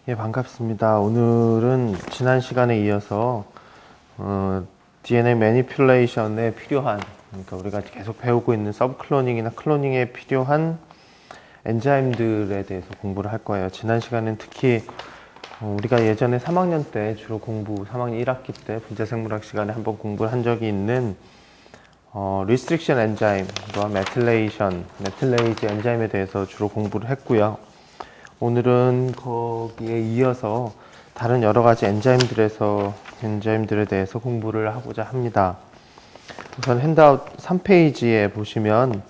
예, 반갑습니다. 오늘은 지난 시간에 이어서 DNA 매니퓰레이션에 필요한, 그러니까 우리가 계속 배우고 있는 서브클로닝이나 클로닝에 필요한 엔자임들에 대해서 공부를 할 거예요. 지난 시간엔 특히 우리가 예전에 3학년 때 주로 3학년 1학기 때 분자생물학 시간에 한번 공부를 한 적이 있는 리스트릭션 엔자임과 메틸레이즈 엔자임에 대해서 주로 공부를 했고요. 오늘은 거기에 이어서 다른 여러 가지 엔자임들에 대해서 공부를 하고자 합니다. 우선 핸드아웃 3페이지에 보시면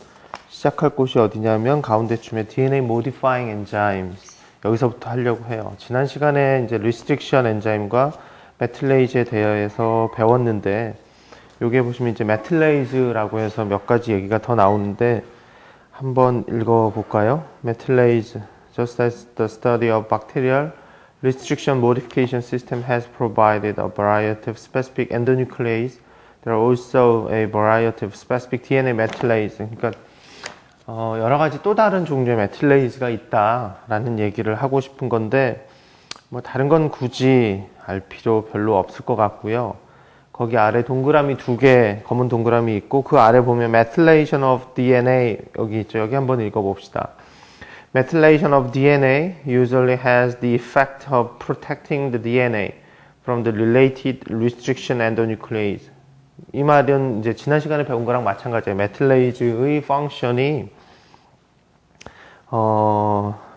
시작할 곳이 어디냐면 가운데쯤에 DNA Modifying Enzymes 여기서부터 하려고 해요. 지난 시간에 이제 Restriction 엔자임과 메틸레이즈에 대해서 배웠는데 여기에 보시면 이제 메틸레이즈라고 해서 몇 가지 얘기가 더 나오는데 한번 읽어볼까요? 메틸레이즈 Just as the study of bacterial restriction modification system has provided a variety of specific endonuclease, there are also a variety of specific DNA methylase. 그러니까 여러 가지 또 다른 종류의 메틸레이즈가 있다라는 얘기를 하고 싶은 건데 뭐 다른 건 굳이 알 필요 별로 없을 것 같고요. 거기 아래 동그라미 2개 검은 동그라미 있고 그 아래 보면 methylation of DNA 여기 있죠. 여기 한번 읽어봅시다. Methylation of DNA usually has the effect of protecting the DNA from the related restriction endonuclease. 이 말은 이제 지난 시간에 배운 거랑 마찬가지예요. 메틸레이즈의 펑션이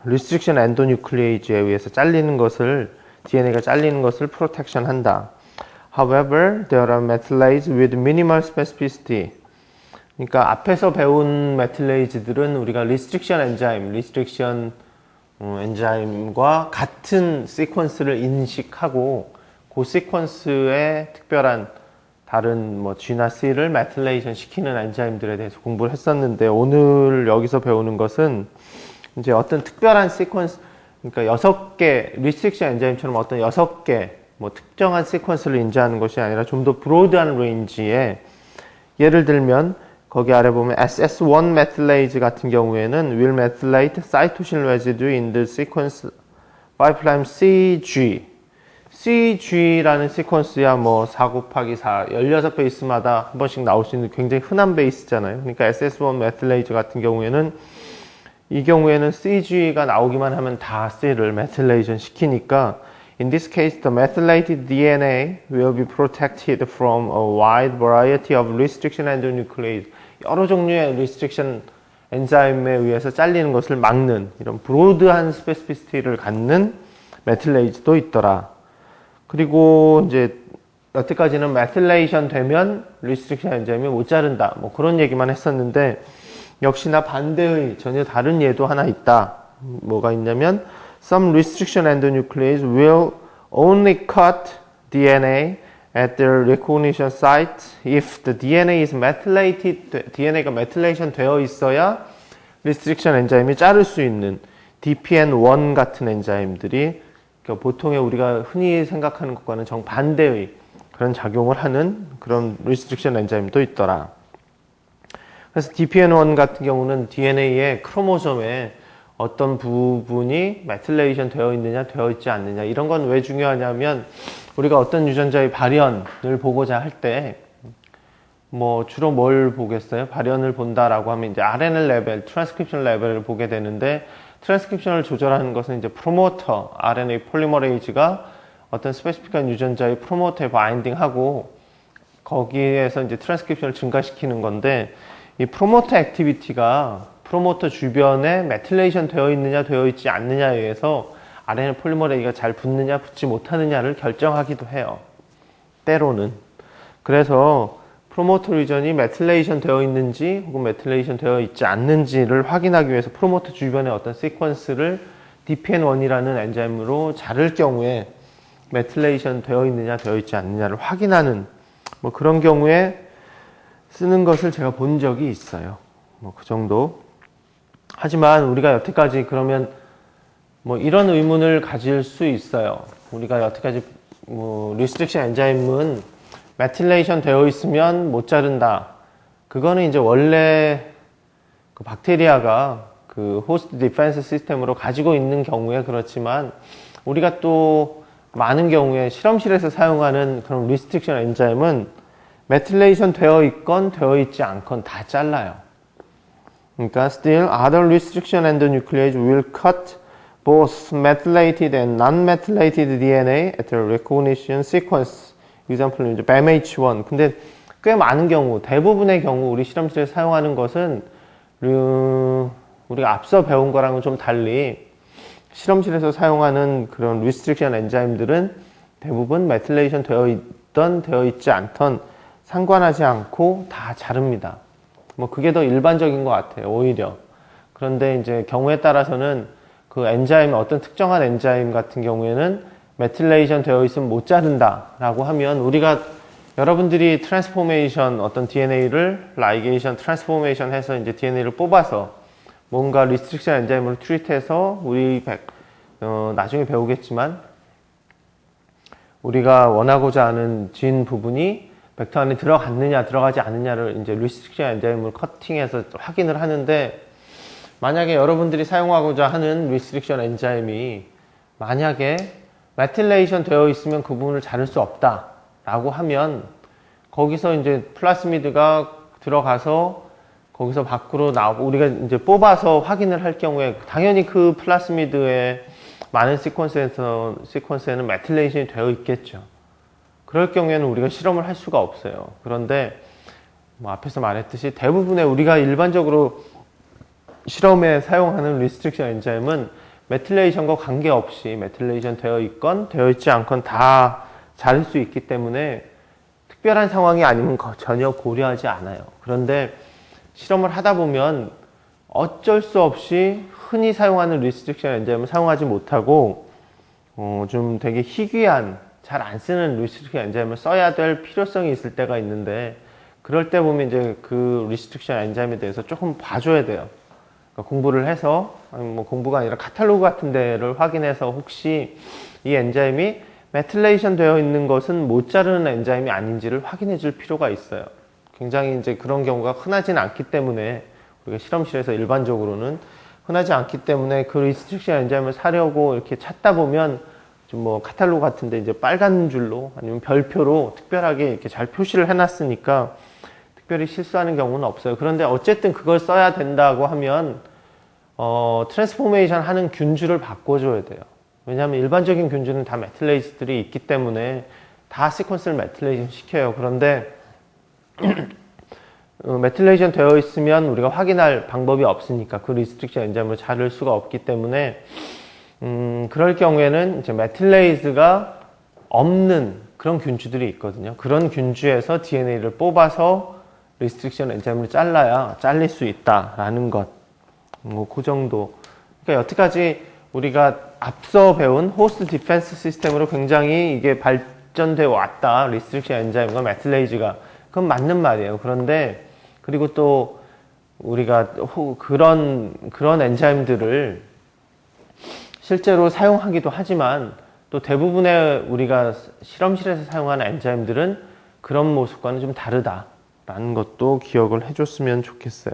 restriction endonuclease에 의해서 DNA가 잘리는 것을 protection 한다. However, there are methylases with minimal specificity. 그러니까 앞에서 배운 메틸레이즈들은 우리가 리스트릭션 엔자임과 같은 시퀀스를 인식하고 그 시퀀스의 특별한 다른 뭐 G나 C를 메틸레이션 시키는 엔자임들에 대해서 공부를 했었는데 오늘 여기서 배우는 것은 이제 어떤 특별한 시퀀스, 그러니까 6개 리스트릭션 엔자임처럼 어떤 6개 뭐 특정한 시퀀스를 인지하는 것이 아니라 좀 더 브로드한 레인지에 예를 들면 거기 아래 보면 SS1 methylase 같은 경우에는 will methylate cytosine residue in the sequence 5' CG. CG라는 시퀀스야 뭐 4 곱하기 4, 16베이스마다 한 번씩 나올 수 있는 굉장히 흔한 베이스잖아요. 그러니까 SS1 methylase 같은 경우에는 이 경우에는 CG가 나오기만 하면 다 C를 methylation 시키니까 In this case, the methylated DNA will be protected from a wide variety of restriction endonuclease. 여러 종류의 restriction 엔자임에 의해서 잘리는 것을 막는 이런 브로드한 스페시피시티를 갖는 메틸레이즈도 있더라. 그리고 이제 여태까지는 메틸레이션 되면 restriction 엔자임이 못 자른다. 뭐 그런 얘기만 했었는데 역시나 반대의 전혀 다른 예도 하나 있다. 뭐가 있냐면 Some restriction endonuclease will only cut DNA at their recognition site if the DNA is methylated. DNA가 methylation 되어 있어야 restriction 엔자임이 자를 수 있는 DPN1 같은 엔자임들이 그러니까 보통의 우리가 흔히 생각하는 것과는 정반대의 그런 작용을 하는 그런 restriction 엔자임도 있더라. 그래서 DPN1 같은 경우는 DNA의 크로모솜에 어떤 부분이 메틸레이션 되어 있느냐 되어 있지 않느냐 이런 건 왜 중요하냐면 우리가 어떤 유전자의 발현을 보고자 할 때 뭐 주로 뭘 보겠어요? 발현을 본다라고 하면 이제 RNA 레벨, 트랜스크립션 레벨을 보게 되는데 트랜스크립션을 조절하는 것은 이제 프로모터, RNA 폴리머레이즈가 어떤 스페시픽한 유전자의 프로모터에 바인딩하고 거기에서 이제 트랜스크립션을 증가시키는 건데 이 프로모터 액티비티가 프로모터 주변에 메틸레이션 되어 있느냐 되어 있지 않느냐에 의해서 RNA 폴리머레이즈가 잘 붙느냐 붙지 못하느냐를 결정하기도 해요. 때로는. 그래서 프로모터 리전이 메틸레이션 되어 있는지 혹은 메틸레이션 되어 있지 않는지를 확인하기 위해서 프로모터 주변에 어떤 시퀀스를 DPN1이라는 엔자임으로 자를 경우에 메틸레이션 되어 있느냐 되어 있지 않느냐를 확인하는 뭐 그런 경우에 쓰는 것을 제가 본 적이 있어요. 뭐 그 정도. 하지만 우리가 여태까지 그러면 뭐 이런 의문을 가질 수 있어요. 우리가 여태까지 뭐 리스트릭션 엔자임은 메틸레이션 되어 있으면 못 자른다. 그거는 이제 원래 그 박테리아가 그 호스트 디펜스 시스템으로 가지고 있는 경우에 그렇지만 우리가 또 많은 경우에 실험실에서 사용하는 그런 리스트릭션 엔자임은 메틸레이션 되어 있건 되어 있지 않건 다 잘라요. 그러니까 still other restriction endonuclease will cut both methylated and non-methylated DNA at the recognition sequence. example 이제 BAMH1. 근데 꽤 많은 경우, 대부분의 경우 우리 실험실에서 사용하는 것은 우리가 앞서 배운 거랑은 좀 달리 실험실에서 사용하는 그런 리스트릭션 엔자임들은 대부분 메틸레이션 되어 있던 되어 있지 않던 상관하지 않고 다 자릅니다. 뭐 그게 더 일반적인 것 같아요, 오히려. 그런데 이제 경우에 따라서는 그 엔자임, 어떤 특정한 엔자임 같은 경우에는 메틸레이션 되어 있으면 못 자른다 라고 하면 우리가 여러분들이 트랜스포메이션, 어떤 DNA를 라이게이션 트랜스포메이션 해서 이제 DNA를 뽑아서 뭔가 리스트릭션 엔자임으로 트리트해서 우리 나중에 배우겠지만 우리가 원하고자 하는 진 부분이 벡터 안에 들어갔느냐 들어가지 않느냐를 이제 리스트릭션 엔자임을 커팅해서 확인을 하는데, 만약에 여러분들이 사용하고자 하는 리스트릭션 엔자임이 만약에 메틸레이션 되어 있으면 그 부분을 자를 수 없다 라고 하면 거기서 이제 플라스미드가 들어가서 거기서 밖으로 나오고 우리가 이제 뽑아서 확인을 할 경우에 당연히 그 플라스미드의 많은 시퀀스에는 메틸레이션이 되어 있겠죠. 그럴 경우에는 우리가 실험을 할 수가 없어요. 그런데 뭐 앞에서 말했듯이 대부분의 우리가 일반적으로 실험에 사용하는 리스트릭션 엔자임은 메틸레이션과 관계없이 메틸레이션 되어 있건 되어 있지 않건 다 자를 수 있기 때문에 특별한 상황이 아니면 전혀 고려하지 않아요. 그런데 실험을 하다 보면 어쩔 수 없이 흔히 사용하는 리스트릭션 엔자임을 사용하지 못하고 좀 되게 희귀한 잘 안 쓰는 리스트릭션 엔자임을 써야 될 필요성이 있을 때가 있는데, 그럴 때 보면 이제 그 리스트릭션 엔자임에 대해서 조금 봐줘야 돼요. 그러니까 공부를 해서, 아니 뭐 공부가 아니라 카탈로그 같은 데를 확인해서 혹시 이 엔자임이 메틸레이션 되어 있는 것은 못 자르는 엔자임이 아닌지를 확인해 줄 필요가 있어요. 굉장히 이제 그런 경우가 흔하진 않기 때문에, 우리가 실험실에서 일반적으로는 흔하지 않기 때문에 그 리스트릭션 엔자임을 사려고 이렇게 찾다 보면 좀 뭐 카탈로그 같은데 이제 빨간 줄로 아니면 별표로 특별하게 이렇게 잘 표시를 해놨으니까 특별히 실수하는 경우는 없어요. 그런데 어쨌든 그걸 써야 된다고 하면 트랜스포메이션 하는 균주를 바꿔줘야 돼요. 왜냐하면 일반적인 균주는 다 메틸레이스들이 있기 때문에 다 시퀀스를 메틸레이션 시켜요. 그런데 메틸레이션 되어 있으면 우리가 확인할 방법이 없으니까 그 리스트릭션 엔자임을 자를 수가 없기 때문에 그럴 경우에는 이제 메틸레이즈가 없는 그런 균주들이 있거든요. 그런 균주에서 DNA를 뽑아서 리스트릭션 엔자임을 잘라야 잘릴 수 있다라는 것. 뭐 그 정도. 그러니까 여태까지 우리가 앞서 배운 호스트 디펜스 시스템으로 굉장히 이게 발전되어 왔다. 리스트릭션 엔자임과 메틸레이즈가. 그건 맞는 말이에요. 그런데 그리고 또 우리가 그런 엔자임들을 실제로 사용하기도 하지만 또 대부분의 우리가 실험실에서 사용하는 엔자임들은 그런 모습과는 좀 다르다라는 것도 기억을 해줬으면 좋겠어요.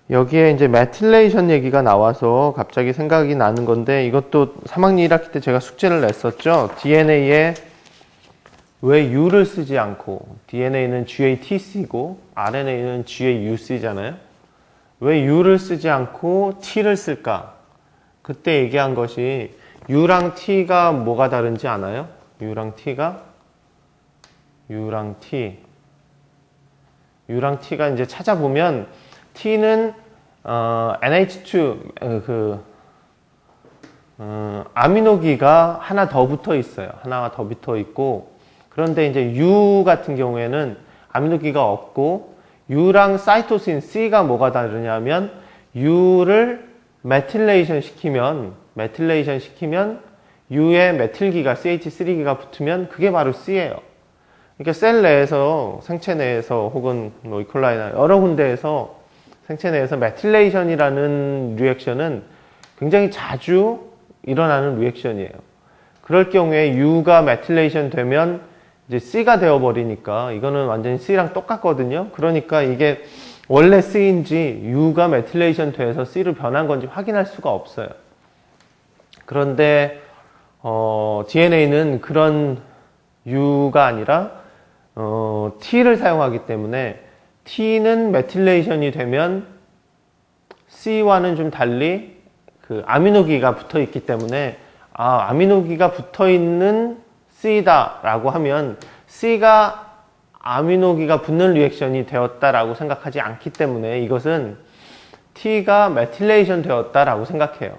여기에 이제 메틸레이션 얘기가 나와서 갑자기 생각이 나는 건데, 이것도 3학년 1학기 때 제가 숙제를 냈었죠. DNA에 왜 U를 쓰지 않고, DNA는 GAT 쓰고 RNA는 GAU 쓰잖아요. 왜 U를 쓰지 않고 T를 쓸까? 그때 얘기한 것이 U랑 T가 뭐가 다른지 아나요? U랑 T가 이제 찾아보면 T는 NH2 아미노기가 하나 더 붙어 있어요. 하나가 더 붙어 있고, 그런데 이제 U 같은 경우에는 아미노기가 없고, U랑 사이토신 C가 뭐가 다르냐면 U를 메틸레이션 시키면 U에 메틸기가 CH3기가 붙으면 그게 바로 C예요. 그러니까 셀 내에서, 생체 내에서 혹은 뭐 이콜라이나 여러 군데에서 생체 내에서 메틸레이션이라는 리액션은 굉장히 자주 일어나는 리액션이에요. 그럴 경우에 U가 메틸레이션 되면 이제 C가 되어버리니까 이거는 완전히 C랑 똑같거든요. 그러니까 이게 원래 C인지 U가 메틸레이션 돼서 C로 변한 건지 확인할 수가 없어요. 그런데 DNA는 그런 U가 아니라 T를 사용하기 때문에 T는 메틸레이션이 되면 C와는 좀 달리 그 아미노기가 붙어 있기 때문에 아미노기가 붙어 있는 C다 라고 하면 C가 아미노기가 붙는 리액션이 되었다라고 생각하지 않기 때문에 이것은 T가 메틸레이션 되었다라고 생각해요.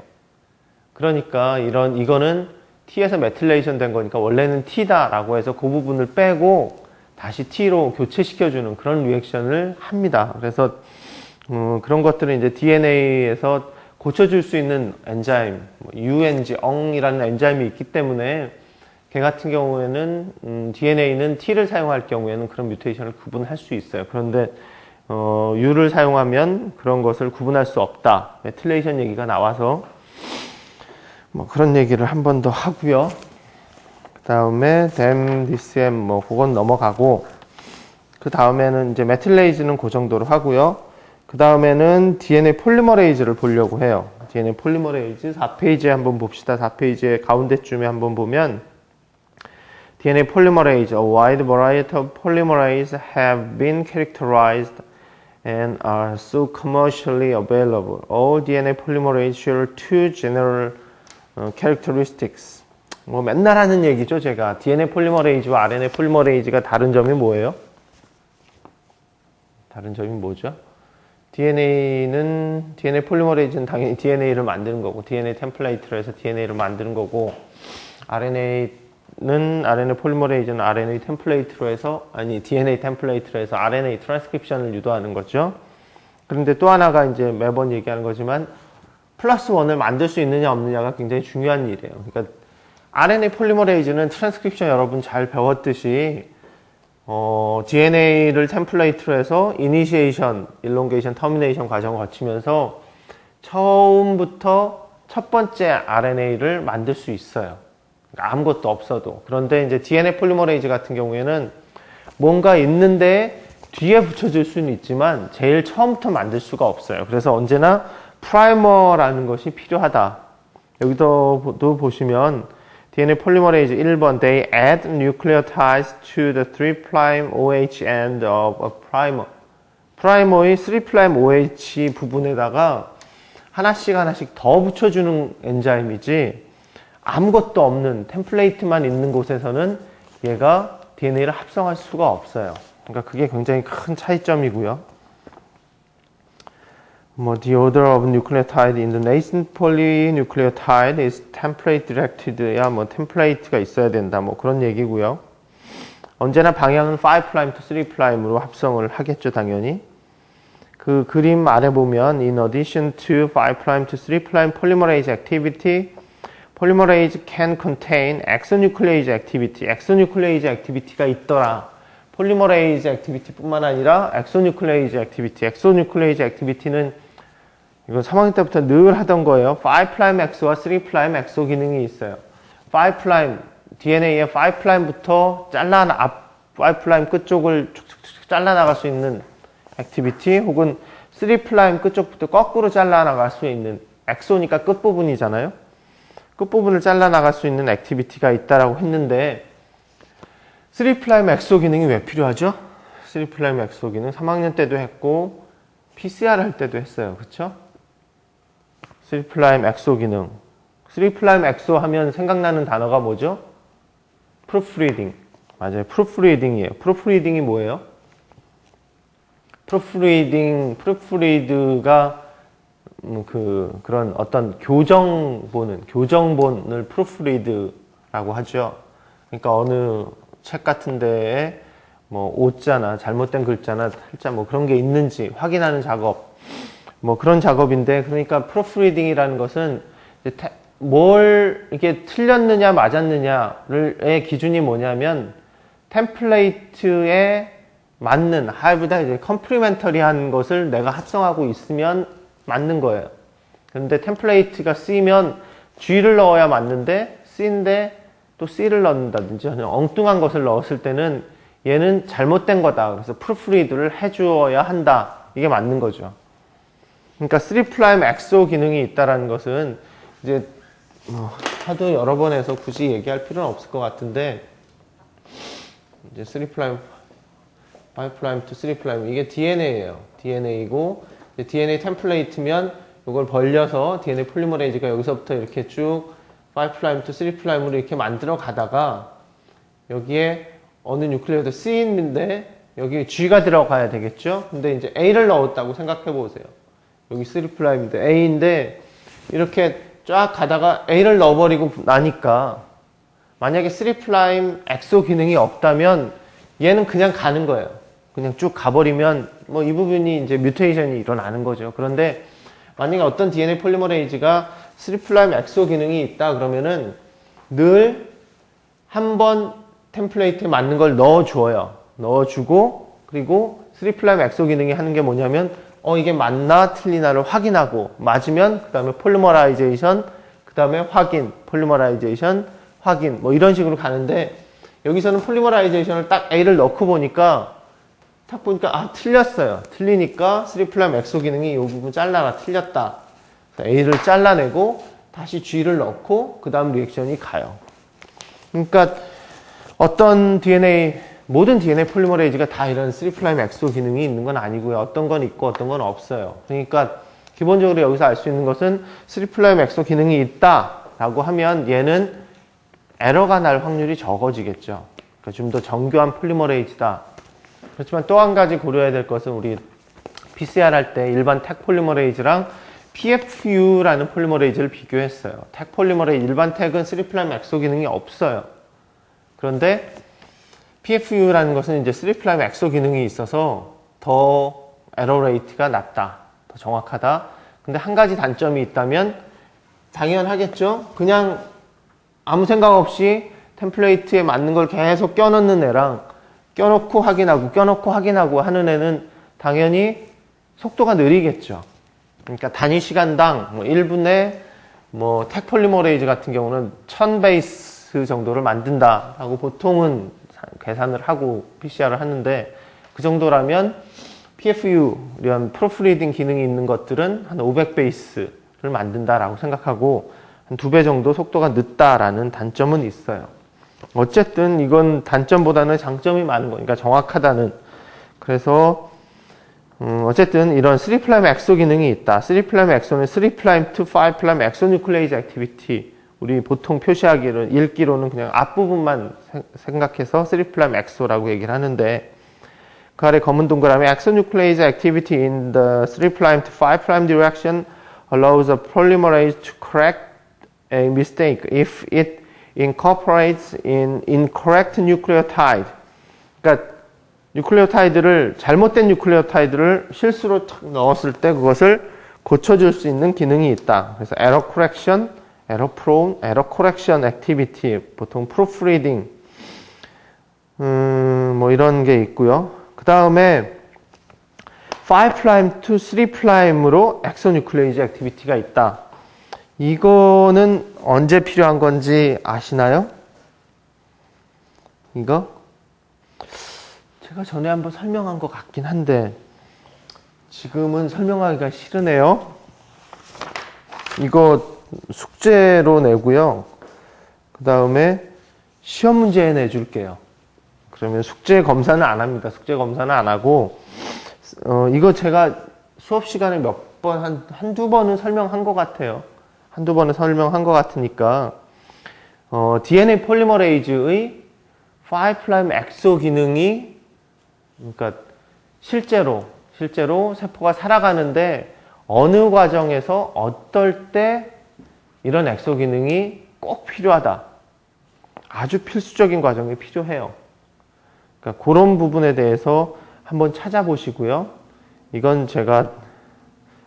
그러니까 이거는 T에서 메틸레이션 된 거니까 원래는 T다라고 해서 그 부분을 빼고 다시 T로 교체시켜주는 그런 리액션을 합니다. 그래서 그런 것들은 이제 DNA에서 고쳐줄 수 있는 엔자임, UNG, 엉이라는 엔자임이 있기 때문에 걔 같은 경우에는 DNA는 T를 사용할 경우에는 그런 뮤테이션을 구분할 수 있어요. 그런데 U를 사용하면 그런 것을 구분할 수 없다. 메틸레이션 얘기가 나와서 뭐 그런 얘기를 한 번 더 하고요. 그 다음에 DEM, DCM 뭐 그건 넘어가고 그 다음에는 이제 메틸레이즈는 그 정도로 하고요. 그 다음에는 DNA 폴리머레이즈를 보려고 해요. DNA 폴리머레이즈 4페이지에 한번 봅시다. 4페이지의 가운데쯤에 한번 보면 DNA polymerase, a wide variety of polymerase have been characterized and are so commercially available. All DNA polymerase share two general characteristics. 뭐 맨날 하는 얘기죠, 제가. DNA 폴리머레이즈와 RNA 폴리머레이즈가 다른 점이 뭐예요? 다른 점이 뭐죠? DNA 폴리머레이즈는 당연히 DNA를 만드는 거고, DNA 템플레이트로 해서 DNA를 만드는 거고, RNA 폴리머레이즈는 RNA 템플레이트로 해서, DNA 템플레이트로 해서 RNA 트랜스크립션을 유도하는 거죠. 그런데 또 하나가 이제 매번 얘기하는 거지만, 플러스 원을 만들 수 있느냐 없느냐가 굉장히 중요한 일이에요. 그러니까 RNA 폴리머레이즈는 트랜스크립션 여러분 잘 배웠듯이 DNA를 템플레이트로 해서 이니시에이션, 일롱게이션, 터미네이션 과정을 거치면서 처음부터 첫 번째 RNA를 만들 수 있어요. 그러니까 아무것도 없어도. 그런데 이제 DNA 폴리머레이즈 같은 경우에는 뭔가 있는데 뒤에 붙여줄 수는 있지만 제일 처음부터 만들 수가 없어요. 그래서 언제나 프라이머라는 것이 필요하다. 여기도 보시면 DNA polymerase 1번 They add nucleotides to the 3' OH end of a primer. 프라이머의 3' OH 부분에다가 하나씩 더 붙여주는 엔자임이지 아무것도 없는 템플레이트만 있는 곳에서는 얘가 DNA를 합성할 수가 없어요. 그러니까 그게 굉장히 큰 차이점이고요. The order of nucleotide in the nascent polynucleotide is template directed. 템플레이트가 있어야 된다. 그런 얘기고요. 언제나 방향은 5' to 3'으로 합성을 하겠죠, 당연히. 그 그림 아래 보면 in addition to 5' to 3' polymerase activity, polymerase can contain exonuclease activity. exonuclease activity가 있더라. 폴리머레이즈 액티비티뿐만 아니라 엑소뉴클레이즈 액티비티. 엑소뉴클레이즈 액티비티는 이건 3학년 때부터 늘 하던 거예요. 5'X와 3' 엑소 기능이 있어요. 5' DNA의 5'부터 5' 끝쪽을 축축축 잘라나갈 수 있는 액티비티 혹은 3' 끝쪽부터 거꾸로 잘라나갈 수 있는 엑소니까 끝부분이잖아요. 끝부분을 잘라나갈 수 있는 액티비티가 있다라고 했는데 3' 엑소 기능이 왜 필요하죠? 3' 엑소 기능 3학년 때도 했고 PCR 할 때도 했어요. 그쵸? 3' 엑소 기능 3' 엑소 하면 생각나는 단어가 뭐죠? proofreading. 맞아요. proofreading이에요. proofreading이 뭐예요? proofread가 그런 어떤 교정본을 proofread라고 하죠. 그러니까 어느 책 같은 데에 오자나 잘못된 글자나 탈자 그런 게 있는지 확인하는 작업 그런 작업인데 그러니까 프로프리딩이라는 것은 이게 틀렸느냐 맞았느냐의 기준이 뭐냐면 템플레이트에 맞는 하이브다 이제 컴플리멘터리한 것을 내가 합성하고 있으면 맞는 거예요. 그런데 템플레이트가 C면 G를 넣어야 맞는데 C인데 또 C를 넣는다든지 엉뚱한 것을 넣었을 때는 얘는 잘못된 거다. 그래서 프루프리드를 해주어야 한다. 이게 맞는 거죠. 그러니까 3' 엑소 기능이 있다라는 것은 이제 하도 여러 번 해서 굳이 얘기할 필요는 없을 것 같은데, 이제 3', 5' to 3' 이게 DNA예요. DNA이고 DNA 템플레이트면 이걸 벌려서 DNA 폴리머레이즈가 여기서부터 이렇게 쭉 5' to 3'으로 이렇게 만들어 가다가 여기에 어느 뉴클레오도 C인데 여기 G가 들어가야 되겠죠? 근데 이제 A를 넣었다고 생각해 보세요. 여기 3'인데 A인데 이렇게 쫙 가다가 A를 넣어버리고 나니까 만약에 3' 엑소 기능이 없다면 얘는 그냥 가는 거예요. 그냥 쭉 가버리면 뭐 이 부분이 이제 뮤테이션이 일어나는 거죠. 그런데 만약에 어떤 DNA 폴리머레이즈가 3' 엑소 기능이 있다 그러면은 늘 한 번 템플레이트에 맞는 걸 넣어줘요. 넣어주고 그리고 3' 엑소 기능이 하는 게 뭐냐면 이게 맞나 틀리나를 확인하고 맞으면 그 다음에 폴리머라이제이션 그 다음에 확인 폴리머라이제이션 확인 뭐 이런 식으로 가는데 여기서는 폴리머라이제이션을 딱 A를 넣고 보니까 딱 보니까 틀렸어요. 틀리니까 3' 엑소 기능이 이 부분 잘라라 틀렸다. A를 잘라내고 다시 G를 넣고 그 다음 리액션이 가요. 그러니까 어떤 모든 DNA 폴리머레이즈가 다 이런 3' 엑소 기능이 있는 건 아니고요. 어떤 건 있고 어떤 건 없어요. 그러니까 기본적으로 여기서 알 수 있는 것은 3' 엑소 기능이 있다라고 하면 얘는 에러가 날 확률이 적어지겠죠. 그러니까 좀 더 정교한 폴리머레이즈다. 그렇지만 또 한 가지 고려해야 될 것은 우리 PCR 할 때 일반 택 폴리머레이즈랑 PFU라는 폴리머레이즈를 비교했어요. 택 폴리머레이즈, 일반 택은 3' 엑소 기능이 없어요. 그런데 PFU라는 것은 이제 3' 엑소 기능이 있어서 더 에러 레이트가 낮다. 더 정확하다. 근데 한 가지 단점이 있다면 당연하겠죠. 그냥 아무 생각 없이 템플레이트에 맞는 걸 계속 껴넣는 애랑 껴놓고 확인하고 하는 애는 당연히 속도가 느리겠죠. 그러니까 단위 시간당 1분에 택 폴리머레이즈 같은 경우는 1000베이스 정도를 만든다라고 보통은 계산을 하고 PCR을 하는데 그 정도라면 PFU, 이런 프로프리딩 기능이 있는 것들은 한 500베이스를 만든다라고 생각하고 한 2배 정도 속도가 늦다라는 단점은 있어요. 어쨌든 이건 단점보다는 장점이 많은 거니까 정확하다는. 그래서 어쨌든 이런 3' 엑소 기능이 있다. 3' 엑소는 3' to 5' 엑소 뉴클레이즈 액티비티. 우리 보통 표시하기로는 읽기로는 그냥 앞부분만 생각해서 3' 엑소라고 얘기를 하는데 그 아래 검은 동그라미 엑소 뉴클레이즈 액티비티 in the 3' to 5' direction allows a polymerase to correct a mistake if it incorporates in incorrect nucleotide. 그러니까 잘못된 뉴클레오타이드를 실수로 넣었을 때 그것을 고쳐줄 수 있는 기능이 있다. 그래서 error correction, error prone, error correction activity, 보통 proofreading, 이런 게 있고요. 그 다음에 5' to 3'으로 엑소뉴클레이즈 액티비티가 있다. 이거는 언제 필요한 건지 아시나요? 이거? 제가 전에 한번 설명한 것 같긴 한데 지금은 설명하기가 싫으네요. 이거 숙제로 내고요. 그 다음에 시험 문제 내줄게요. 그러면 숙제 검사는 안 합니다. 숙제 검사는 안 하고 이거 제가 수업 시간에 몇 번, 한두 번은 설명한 것 같아요. 한두 번은 설명한 것 같으니까 DNA 폴리머레이즈의 5' 엑소 기능이 그러니까 실제로 세포가 살아가는데 어느 과정에서 어떨 때 이런 엑소 기능이 꼭 필요하다. 아주 필수적인 과정이 필요해요. 그러니까 그런 부분에 대해서 한번 찾아보시고요. 이건 제가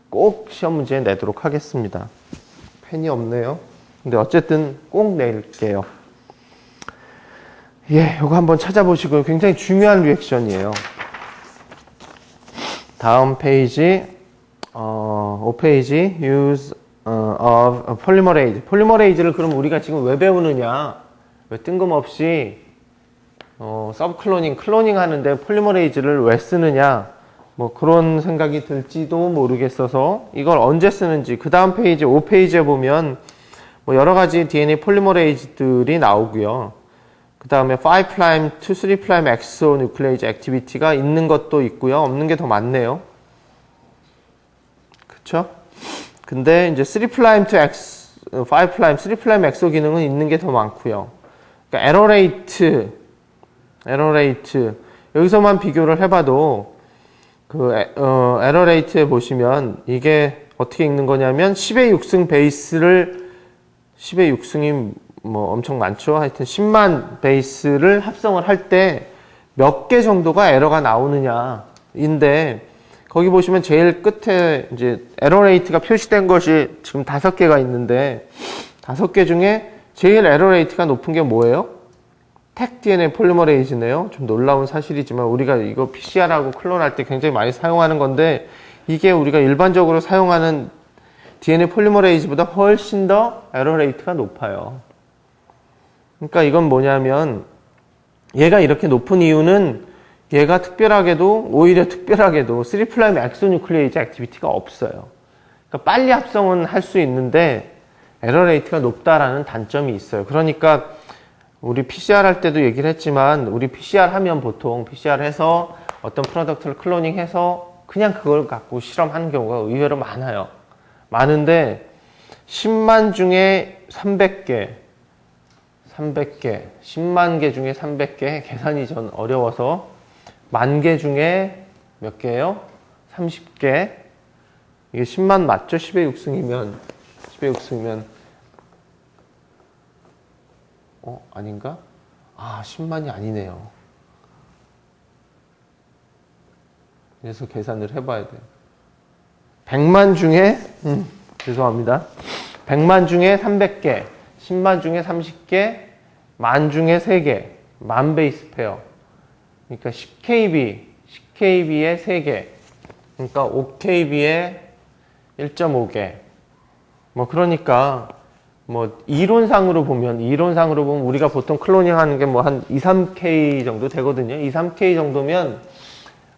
꼭 시험 문제에 내도록 하겠습니다. 펜이 없네요. 근데 어쨌든 꼭 낼게요. 예, 이거 한번 찾아보시고요. 굉장히 중요한 리액션이에요. 다음 페이지, 5페이지, use of polymerase. 폴리머레이즈를 그럼 우리가 지금 왜 배우느냐? 왜 뜬금없이 서브클로닝, 클로닝 하는데 폴리머레이즈를 왜 쓰느냐? 그런 생각이 들지도 모르겠어서 이걸 언제 쓰는지 그 다음 페이지 5페이지에 보면 뭐 여러 가지 DNA 폴리머레이즈들이 나오고요. 그 다음에 5' to 3' 엑소 뉴클레이즈 액티비티가 있는 것도 있고요. 없는 게 더 많네요. 그쵸? 근데 이제 3' to 5', 3' 엑소 기능은 있는 게 더 많고요. 그러니까 에러 레이트 여기서만 비교를 해봐도 그 에러 레이트에 보시면 이게 어떻게 읽는 거냐면 10의 6승 베이스를 10의 6승이 뭐 엄청 많죠. 하여튼 10만 베이스를 합성을 할 때 몇 개 정도가 에러가 나오느냐인데 거기 보시면 제일 끝에 이제 에러 레이트가 표시된 것이 지금 5개가 있는데 5개 중에 제일 에러 레이트가 높은 게 뭐예요? 택 DNA 폴리머레이즈네요. 좀 놀라운 사실이지만 우리가 이거 PCR하고 클론할 때 굉장히 많이 사용하는 건데 이게 우리가 일반적으로 사용하는 DNA 폴리머레이즈보다 훨씬 더 에러 레이트가 높아요. 그러니까 이건 뭐냐면 얘가 이렇게 높은 이유는 얘가 오히려 특별하게도 3' 엑소뉴클레이즈 액티비티가 없어요. 그러니까 빨리 합성은 할 수 있는데 에러 레이트가 높다라는 단점이 있어요. 그러니까 우리 PCR 할 때도 얘기를 했지만 우리 PCR 하면 보통 PCR 해서 어떤 프로덕트를 클로닝해서 그냥 그걸 갖고 실험하는 경우가 의외로 많아요. 많은데 10만 중에 300개, 10만 개 중에 300개, 계산이 전 어려워서 만 개 중에 몇 개예요? 30개. 이게 10만 맞죠? 10의 6승이면 아닌가? 10만이 아니네요. 그래서 계산을 해봐야 돼요. 100만 중에 죄송합니다. 100만 중에 300개, 10만 중에 30개, 만 중에 3개, 만 베이스 페어. 그러니까 10kb에 3개, 그러니까 5kb에 1.5개. 뭐 그러니까 뭐 이론상으로 보면 우리가 보통 클로닝 하는 게 뭐 한 2, 3K 정도 되거든요. 2, 3K 정도면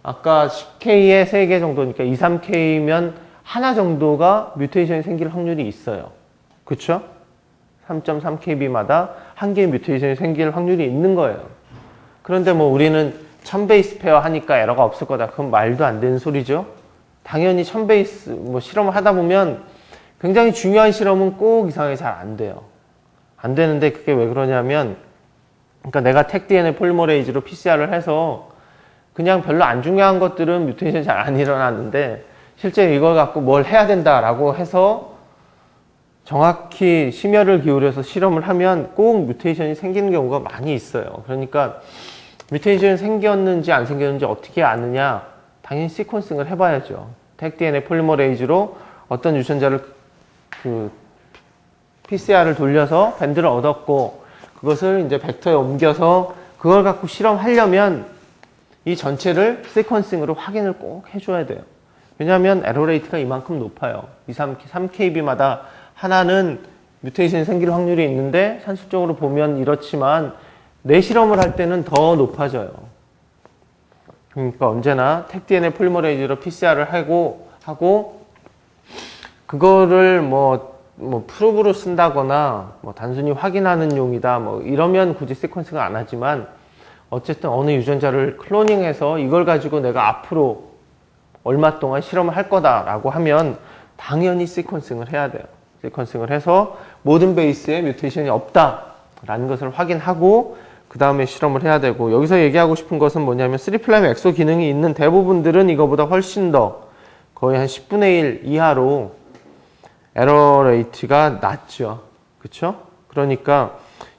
아까 10K에 3개 정도니까 2, 3K면 하나 정도가 뮤테이션이 생길 확률이 있어요. 그쵸? 3.3kb마다 한 개의 뮤테이션이 생길 확률이 있는 거예요. 그런데 뭐 우리는 1000베이스 페어 하니까 에러가 없을 거다. 그건 말도 안 되는 소리죠. 당연히 1000베이스 뭐 실험을 하다 보면 굉장히 중요한 실험은 꼭 이상하게 잘 안 돼요. 안 되는데 그게 왜 그러냐면 그러니까 내가 택 DNA 폴리머레이즈로 PCR을 해서 그냥 별로 안 중요한 것들은 뮤테이션이 잘 안 일어나는데 실제 이걸 갖고 뭘 해야 된다라고 해서 정확히 심혈을 기울여서 실험을 하면 꼭 뮤테이션이 생기는 경우가 많이 있어요. 그러니까 뮤테이션이 생겼는지 안 생겼는지 어떻게 아느냐? 당연히 시퀀싱을 해봐야죠. 택 DNA 폴리머레이즈로 어떤 유전자를 PCR을 돌려서 밴드를 얻었고 그것을 이제 벡터에 옮겨서 그걸 갖고 실험하려면 이 전체를 시퀀싱으로 확인을 꼭 해줘야 돼요. 왜냐하면 에러 레이트가 이만큼 높아요. 3kb마다 하나는 뮤테이션이 생길 확률이 있는데 산술적으로 보면 이렇지만 내 실험을 할 때는 더 높아져요. 그러니까 언제나 택 DNA 폴리머레이즈로 PCR을 하고 그거를 뭐 프로브로 쓴다거나 뭐 단순히 확인하는 용이다 뭐 이러면 굳이 시퀀싱을 안 하지만 어쨌든 어느 유전자를 클로닝해서 이걸 가지고 내가 앞으로 얼마 동안 실험을 할 거다라고 하면 당연히 시퀀싱을 해야 돼요. 시퀀싱을 해서 모든 베이스에 뮤테이션이 없다라는 것을 확인하고 그 다음에 실험을 해야 되고 여기서 얘기하고 싶은 것은 뭐냐면 3' 엑소 기능이 있는 대부분들은 이거보다 훨씬 더 거의 한 10분의 1 이하로 에러 레이트가 낮죠. 그쵸? 그러니까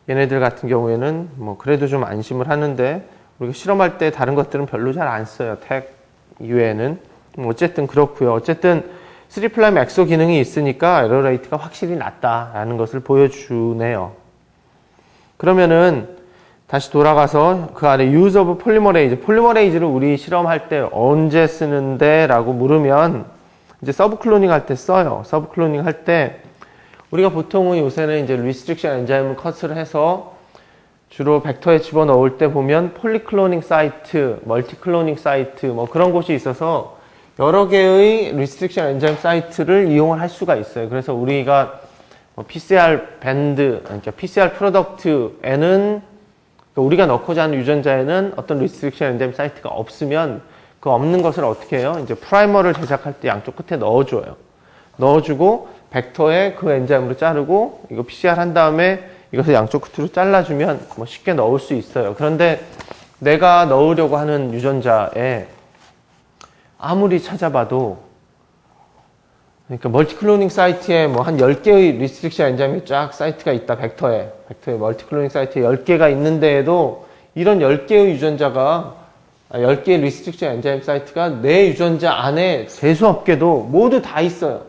얘네들 같은 경우에는 뭐 그래도 좀 안심을 하는데 우리가 실험할 때 다른 것들은 별로 잘 안 써요. 택 이외에는. 어쨌든 그렇고요. 어쨌든 3' 엑소 기능이 있으니까 에러 레이트가 확실히 낮다라는 것을 보여주네요. 그러면은 다시 돌아가서 그 아래 use of 폴리머레이즈를 우리 실험할 때 언제 쓰는데 라고 물으면 이제 서브클로닝 할 때 써요. 서브클로닝 할 때 우리가 보통은 요새는 이제 리스트릭션 엔자임을 컷을 해서 주로 벡터에 집어넣을 때 보면 폴리클로닝 사이트, 멀티클로닝 사이트 뭐 그런 곳이 있어서 여러 개의 리스트릭션 엔자임 사이트를 이용을 할 수가 있어요. 그래서 우리가 PCR 밴드, 그러니까 PCR 프로덕트에는 우리가 넣고자 하는 유전자에는 어떤 리스트릭션 엔자임 사이트가 없으면 그 없는 것을 어떻게 해요? 이제 프라이머를 제작할 때 양쪽 끝에 넣어줘요. 넣어주고 벡터에 그 엔자임으로 자르고 이거 PCR 한 다음에 이것을 양쪽 끝으로 잘라주면 뭐 쉽게 넣을 수 있어요. 그런데 내가 넣으려고 하는 유전자에 아무리 찾아봐도 그러니까 멀티클로닝 사이트에 뭐 한 10개의 리스트릭션 엔자임이 쫙 사이트가 있다. 벡터에 멀티클로닝 사이트에 10개가 있는데에도 이런 10개의 유전자가 10개의 리스트릭션 엔자임 사이트가 내 유전자 안에 재수없게도 모두 다 있어요.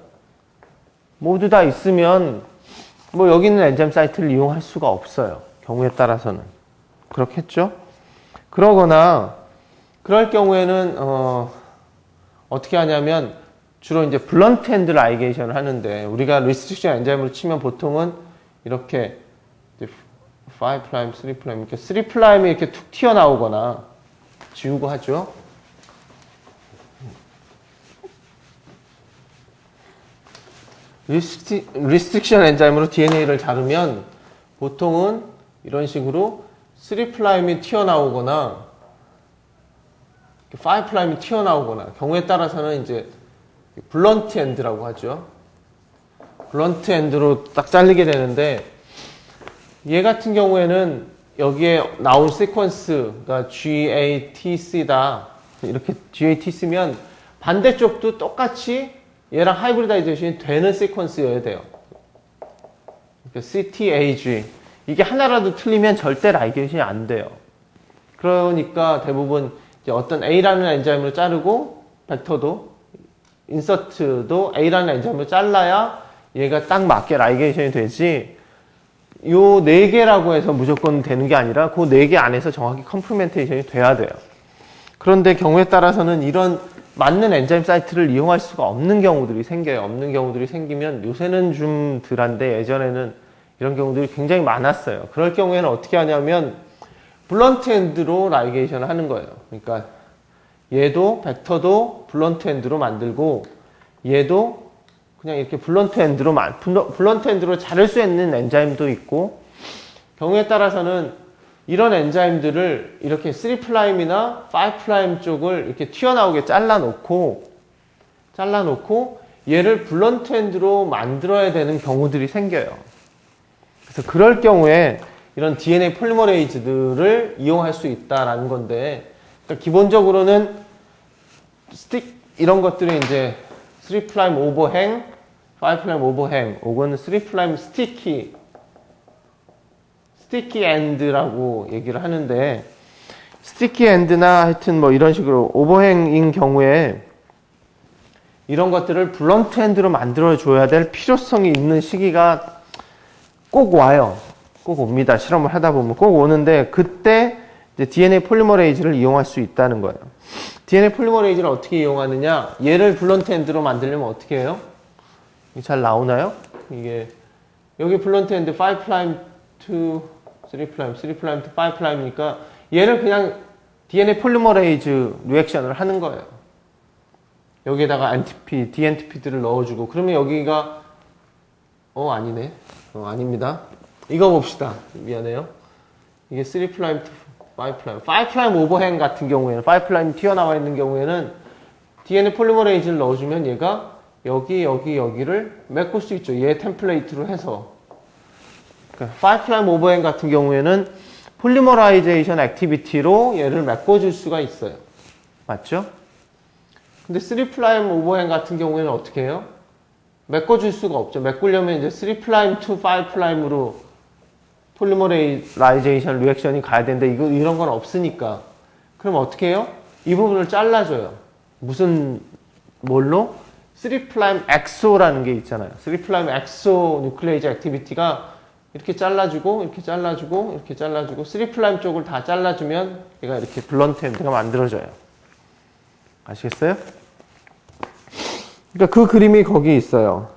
모두 다 있으면 뭐 여기 있는 엔자임 사이트를 이용할 수가 없어요. 경우에 따라서는. 그렇겠죠? 그러거나 그럴 경우에는 어떻게 하냐면 주로 이제 블런트 핸드 라이게이션을 하는데 우리가 리스트릭션 엔자임으로 치면 보통은 이렇게 5', 3' 이렇게 3'이 이렇게 툭 튀어나오거나 지우고 하죠. 리스트릭션 엔자임으로 DNA를 자르면 보통은 이런 식으로 3'이 튀어나오거나 5'이 튀어나오거나 경우에 따라서는 이제 블런트 엔드라고 하죠. 블런트 엔드로 딱 잘리게 되는데 얘 같은 경우에는 여기에 나온 시퀀스가 GATC다. 이렇게 GATC면 반대쪽도 똑같이 얘랑 하이브리다이제이션이 되는 시퀀스여야 돼요. 그러니까 CTAG. 이게 하나라도 틀리면 절대 라이게이션이 안 돼요. 그러니까 대부분 이제 어떤 A라는 엔자임으로 자르고 벡터도 인서트도 A라는 엔자임으로 잘라야 얘가 딱 맞게 라이게이션이 되지 요 4개라고 해서 무조건 되는 게 아니라 그 4개 안에서 정확히 컴플리멘테이션이 돼야 돼요. 그런데 경우에 따라서는 이런 맞는 엔자임 사이트를 이용할 수가 없는 경우들이 생겨요. 없는 경우들이 생기면 요새는 좀 덜한데 예전에는 이런 경우들이 굉장히 많았어요. 그럴 경우에는 어떻게 하냐면 블런트 엔드로 라이게이션을 하는 거예요. 그러니까 얘도 벡터도 블런트 엔드로 만들고 얘도 그냥 이렇게 블런트 엔드로 자를 수 있는 엔자임도 있고 경우에 따라서는 이런 엔자임들을 이렇게 3'이나 5' 쪽을 이렇게 튀어나오게 잘라놓고 얘를 블런트 엔드로 만들어야 되는 경우들이 생겨요. 그래서 그럴 경우에 이런 DNA 폴리머레이즈들을 이용할 수 있다라는 건데 그러니까 기본적으로는 스틱 이런 것들이 이제 3' 오버행, 5' 오버행, 혹은 3' 스티키 엔드라고 얘기를 하는데 스티키 엔드나 하여튼 뭐 이런 식으로 오버행인 경우에 이런 것들을 블런트 엔드로 만들어 줘야 될 필요성이 있는 시기가 꼭 와요. 꼭 옵니다. 실험을 하다 보면 꼭 오는데 그때 이제 DNA 폴리머레이즈를 이용할 수 있다는 거예요. DNA 폴리머레이즈를 어떻게 이용하느냐? 얘를 블런트 엔드로 만들려면 어떻게 해요? 잘 나오나요? 이게 여기 블런트 엔드 5' to 3', 3' to 5'이니까 얘를 그냥 DNA 폴리머레이즈 리액션을 하는 거예요. 여기에다가 NTP, DNTP들을 넣어주고 그러면 여기가 아니네. 아닙니다. 이거 봅시다. 미안해요. 이게 3' to 5'. 5' 오버행 같은 경우에는 5' 튀어나와 있는 경우에는 DNA 폴리머레이즈를 넣어주면 얘가 여기를 메꿀 수 있죠. 얘 템플레이트로 해서. 그러니까 5' 오버행 같은 경우에는 폴리머라이제이션 액티비티로 얘를 메꿔줄 수가 있어요. 맞죠? 근데 3' 오버행 같은 경우에는 어떻게 해요? 메꿔줄 수가 없죠. 메꾸려면 이제 3' to 5'으로 폴리머라이제이션 리액션이 가야 되는데 이런 건 없으니까. 그럼 어떻게 해요? 이 부분을 잘라줘요. 무슨 뭘로? 3' 엑소라는 게 있잖아요. 3' 엑소 뉴클레이즈 액티비티가 이렇게 잘라주고 이렇게 잘라주고 이렇게 잘라주고 3' 쪽을 다 잘라주면 얘가 이렇게 블런트 엔드가 만들어져요. 아시겠어요? 그러니까 그 그림이 거기 있어요.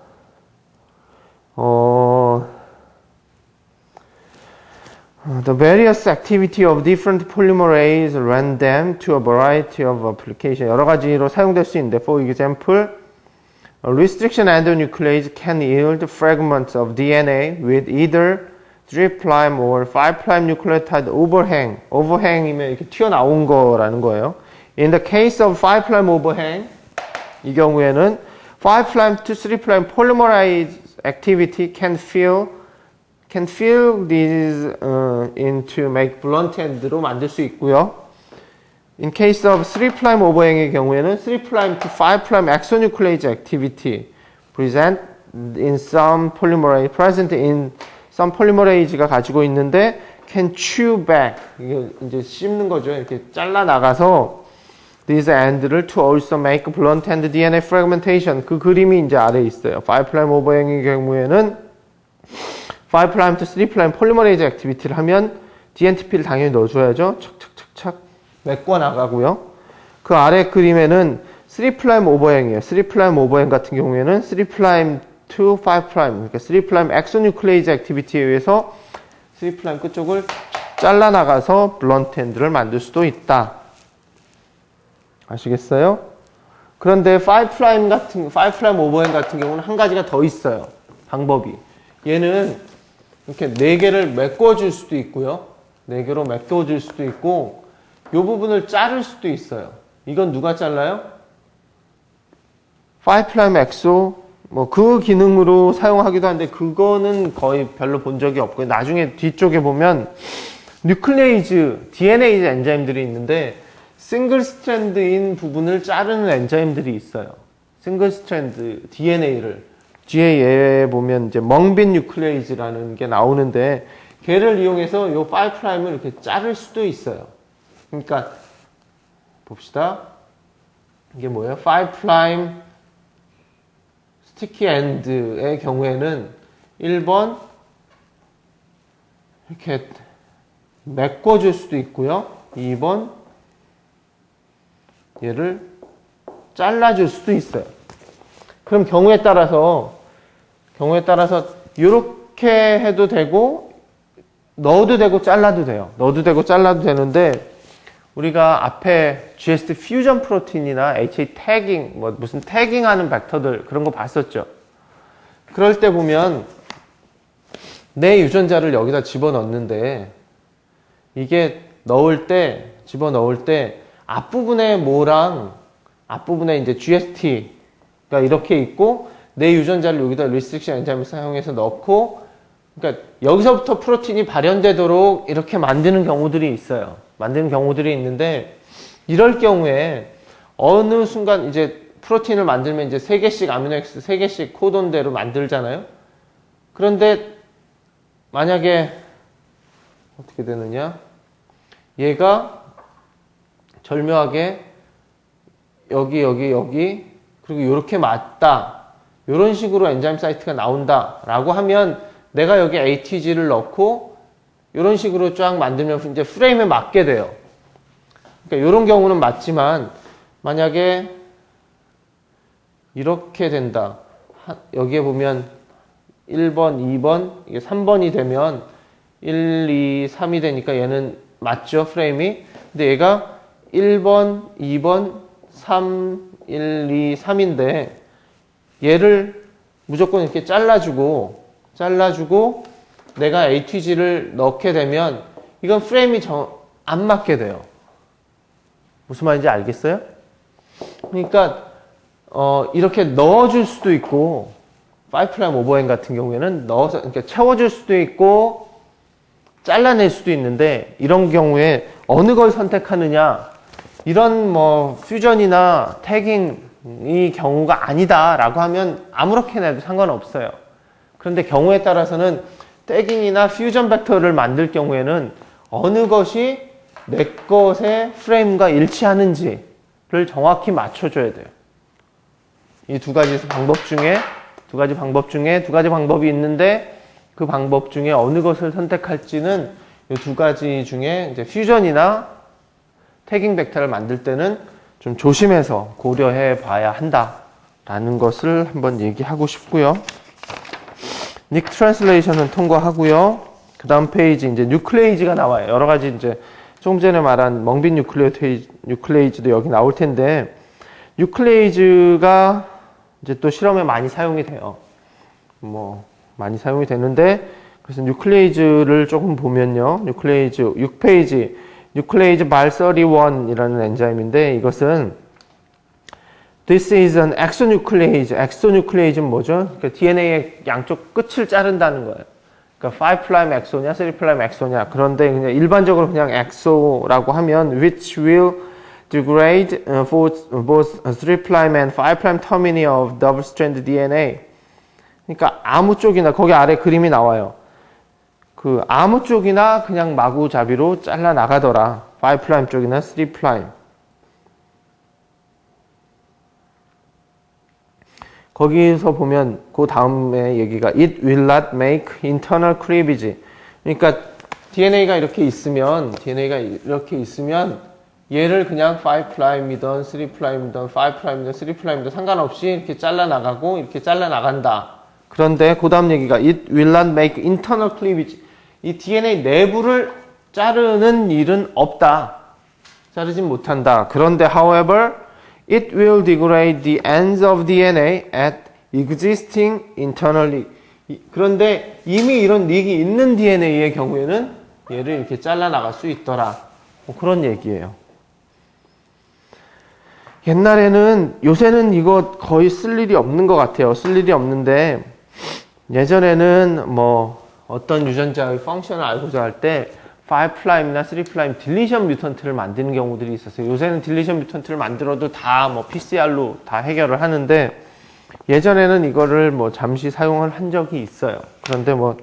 The various activity of different polymerase ran them to a variety of application. 여러 가지로 사용될 수 있는데, for example, A restriction endonuclease can yield fragments of DNA with either 3' or 5' nucleotide overhang. overhang이면 이렇게 튀어나온 거라는 거예요. In the case of 5' overhang, 이 경우에는 5' to 3' polymerase activity can fill these in to make blunt end로 만들 수 있고요. In case of 3' overhang의 경우에는 3' to 5' exonuclease activity present in some polymerase가 가지고 있는데 can chew back, 이게 이제 씹는 거죠. 이렇게 잘라 나가서 this end를 to also make blunt end DNA fragmentation. 그 그림이 이제 아래에 있어요. 5' overhang의 경우에는 5' to 3' polymerase activity를 하면 DNTP를 당연히 넣어줘야죠. 착착착착 메꿔 나가고요. 그 아래 그림에는 3' overhang이에요. 3' overhang 같은 경우에는 3' to 5', 그러니까 3' exonuclease activity에 의해서 3' 끝쪽을 잘라 나가서 blunt end를 만들 수도 있다. 아시겠어요? 그런데 5' overhang 같은 경우는 한 가지가 더 있어요. 방법이. 얘는 이렇게 4개를 메꿔줄 수도 있고요. 4개로 메꿔줄 수도 있고, 이 부분을 자를 수도 있어요. 이건 누가 잘라요? 5' 엑소, 그 기능으로 사용하기도 한데, 그거는 거의 별로 본 적이 없고요. 나중에 뒤쪽에 보면, 뉴클레이즈, DNA 엔자임들이 있는데, 싱글 스트랜드인 부분을 자르는 엔자임들이 있어요. 싱글 스트랜드 DNA를. 뒤에 얘 보면 이제 멍빈 뉴클레이즈라는 게 나오는데, 걔를 이용해서 요 5'을 이렇게 자를 수도 있어요. 그러니까 봅시다. 이게 뭐예요? 5' 스티키 엔드의 경우에는 1번 이렇게 메꿔줄 수도 있고요. 2번 얘를 잘라줄 수도 있어요. 그럼 경우에 따라서 이렇게 해도 되고 넣어도 되고 잘라도 돼요. 넣어도 되고 잘라도 되는데, 우리가 앞에 GST 퓨전 프로틴이나 HA 태깅, 무슨 태깅하는 벡터들 그런 거 봤었죠. 그럴 때 보면 내 유전자를 여기다 집어넣는데, 이게 집어넣을 때 앞부분에 앞부분에 이제 GST가 이렇게 있고, 내 유전자를 여기다 리스트릭션 엔자임을 사용해서 넣고, 그러니까 여기서부터 프로틴이 발현되도록 이렇게 만드는 경우들이 있어요. 만드는 경우들이 있는데, 이럴 경우에 어느 순간 이제 프로틴을 만들면 이제 3개씩 아미노엑시드 3개씩 코돈대로 만들잖아요. 그런데 만약에 어떻게 되느냐? 얘가 절묘하게 여기 그리고 이렇게 맞다. 이런 식으로 엔자임 사이트가 나온다 라고 하면, 내가 여기 ATG를 넣고 이런 식으로 쫙 만들면 이제 프레임에 맞게 돼요. 그러니까 이런 경우는 맞지만, 만약에 이렇게 된다. 여기에 보면 1번, 2번, 이게 3번이 되면 1, 2, 3이 되니까 얘는 맞죠, 프레임이. 근데 얘가 1번, 2번, 3, 1, 2, 3인데 얘를 무조건 이렇게 잘라주고 내가 ATG를 넣게 되면 이건 프레임이 안 맞게 돼요. 무슨 말인지 알겠어요? 그러니까 이렇게 넣어줄 수도 있고, 5' 오버행 같은 경우에는 넣어서 이렇게 채워줄 수도 있고 잘라낼 수도 있는데, 이런 경우에 어느 걸 선택하느냐, 이런 퓨전이나 태깅이 경우가 아니다라고 하면 아무렇게나 해도 상관없어요. 그런데 경우에 따라서는 태깅이나 퓨전 벡터를 만들 경우에는 어느 것이 내 것의 프레임과 일치하는지를 정확히 맞춰줘야 돼요. 이 두 가지 방법 중에 두 가지 방법이 있는데, 그 방법 중에 어느 것을 선택할지는 이 두 가지 중에 이제 퓨전이나 태깅 벡터를 만들 때는 좀 조심해서 고려해 봐야 한다라는 것을 한번 얘기하고 싶고요. 닉 트랜슬레이션은 통과하고요. 그 다음 페이지 이제 뉴클레이즈가 나와요. 여러 가지 이제 조금 전에 말한 멍빈 뉴클레이즈도 여기 나올 텐데, 뉴클레이즈가 이제 또 실험에 많이 사용이 돼요. 뭐 많이 사용이 되는데, 그래서 뉴클레이즈를 조금 보면요. 뉴클레이즈 6페이지 뉴클레이즈 발31이라는 엔자임인데, 이것은 This is an exonuclease. exonuclease는 뭐죠? 그러니까 DNA의 양쪽 끝을 자른다는 거예요. 그러니까 5' 엑소냐, 3' 엑소냐. 그런데 그냥 일반적으로 그냥 엑소라고 하면 which will degrade both 3' and 5' termini of double-stranded DNA. 그러니까 아무 쪽이나, 거기 아래 그림이 나와요. 그 아무 쪽이나 그냥 마구잡이로 잘라 나가더라. 5' 쪽이나 3'. 거기서 보면 그 다음에 얘기가 It will not make internal cleavage. 그러니까 DNA가 이렇게 있으면 얘를 그냥 5'이든 3'이든 5'이든 3'이든 상관없이 이렇게 잘라나가고 이렇게 잘라나간다. 그런데 그 다음 얘기가 It will not make internal cleavage. 이 DNA 내부를 자르는 일은 없다. 자르진 못한다. 그런데 however, it will degrade the ends of DNA at existing internally. 그런데 이미 이런 닉이 있는 DNA의 경우에는 얘를 이렇게 잘라나갈 수 있더라. 뭐 그런 얘기예요. 옛날에는, 요새는 이거 거의 쓸 일이 없는 것 같아요. 쓸 일이 없는데, 예전에는 뭐 어떤 유전자의 펑션을 알고자 할 때 5'이나 3' 딜리션 뮤턴트를 만드는 경우들이 있었어요. 요새는 딜리션 뮤턴트를 만들어도 다 뭐 PCR로 다 해결을 하는데, 예전에는 이거를 뭐 잠시 사용을 한 적이 있어요. 그런데 뭐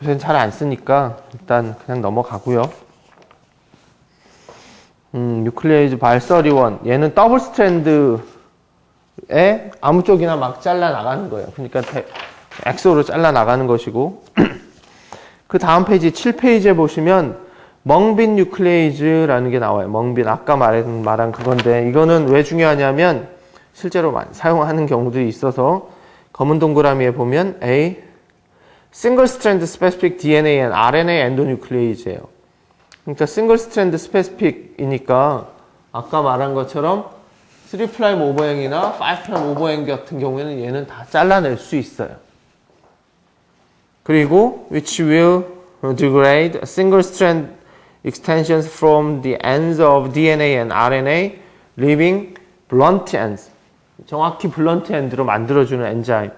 요새는 잘 안 쓰니까 일단 그냥 넘어가고요. 뉴클레이즈 발31. 얘는 더블 스트랜드에 아무 쪽이나 막 잘라 나가는 거예요. 그러니까 엑소로 잘라 나가는 것이고, 그 다음 페이지 7페이지에 보시면 멍빈 뉴클레이즈라는 게 나와요. 멍빈, 아까 말한 그건데, 이거는 왜 중요하냐면 실제로 사용하는 경우들이 있어서, 검은 동그라미에 보면 A Single Strand Specific DNA and RNA Endonuclease예요. 그러니까 Single Strand Specific이니까 아까 말한 것처럼 3' 오버행이나 5' 오버행 같은 경우에는 얘는 다 잘라낼 수 있어요. 그리고 which will degrade single strand extensions from the ends of DNA and RNA, leaving blunt ends. 정확히 블런트 엔드로 만들어주는 엔자임.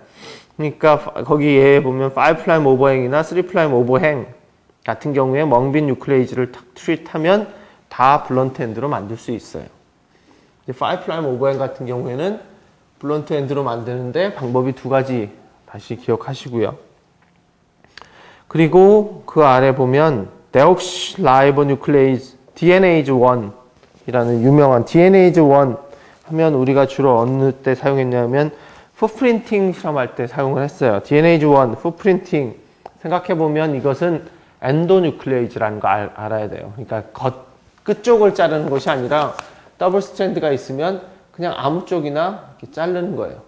그러니까 거기 얘 보면 5' 오버행이나 3' 오버행 같은 경우에 멍빈 뉴클레이즈를 탁 트릿하면 다 블런트 엔드로 만들 수 있어요. 5' 오버행 같은 경우에는 블런트 엔드로 만드는데 방법이 두 가지 다시 기억하시고요. 그리고 그 아래 보면 deoxyribonuclease DNase1이라는 유명한 DNase1 하면 우리가 주로 어느 때 사용했냐면 풋프린팅 실험할 때 사용을 했어요. DNase1 풋프린팅 생각해보면 이것은 엔도뉴클레이즈라는 거 알아야 돼요. 그러니까 끝쪽을 자르는 것이 아니라 더블 스트랜드가 있으면 그냥 아무 쪽이나 이렇게 자르는 거예요.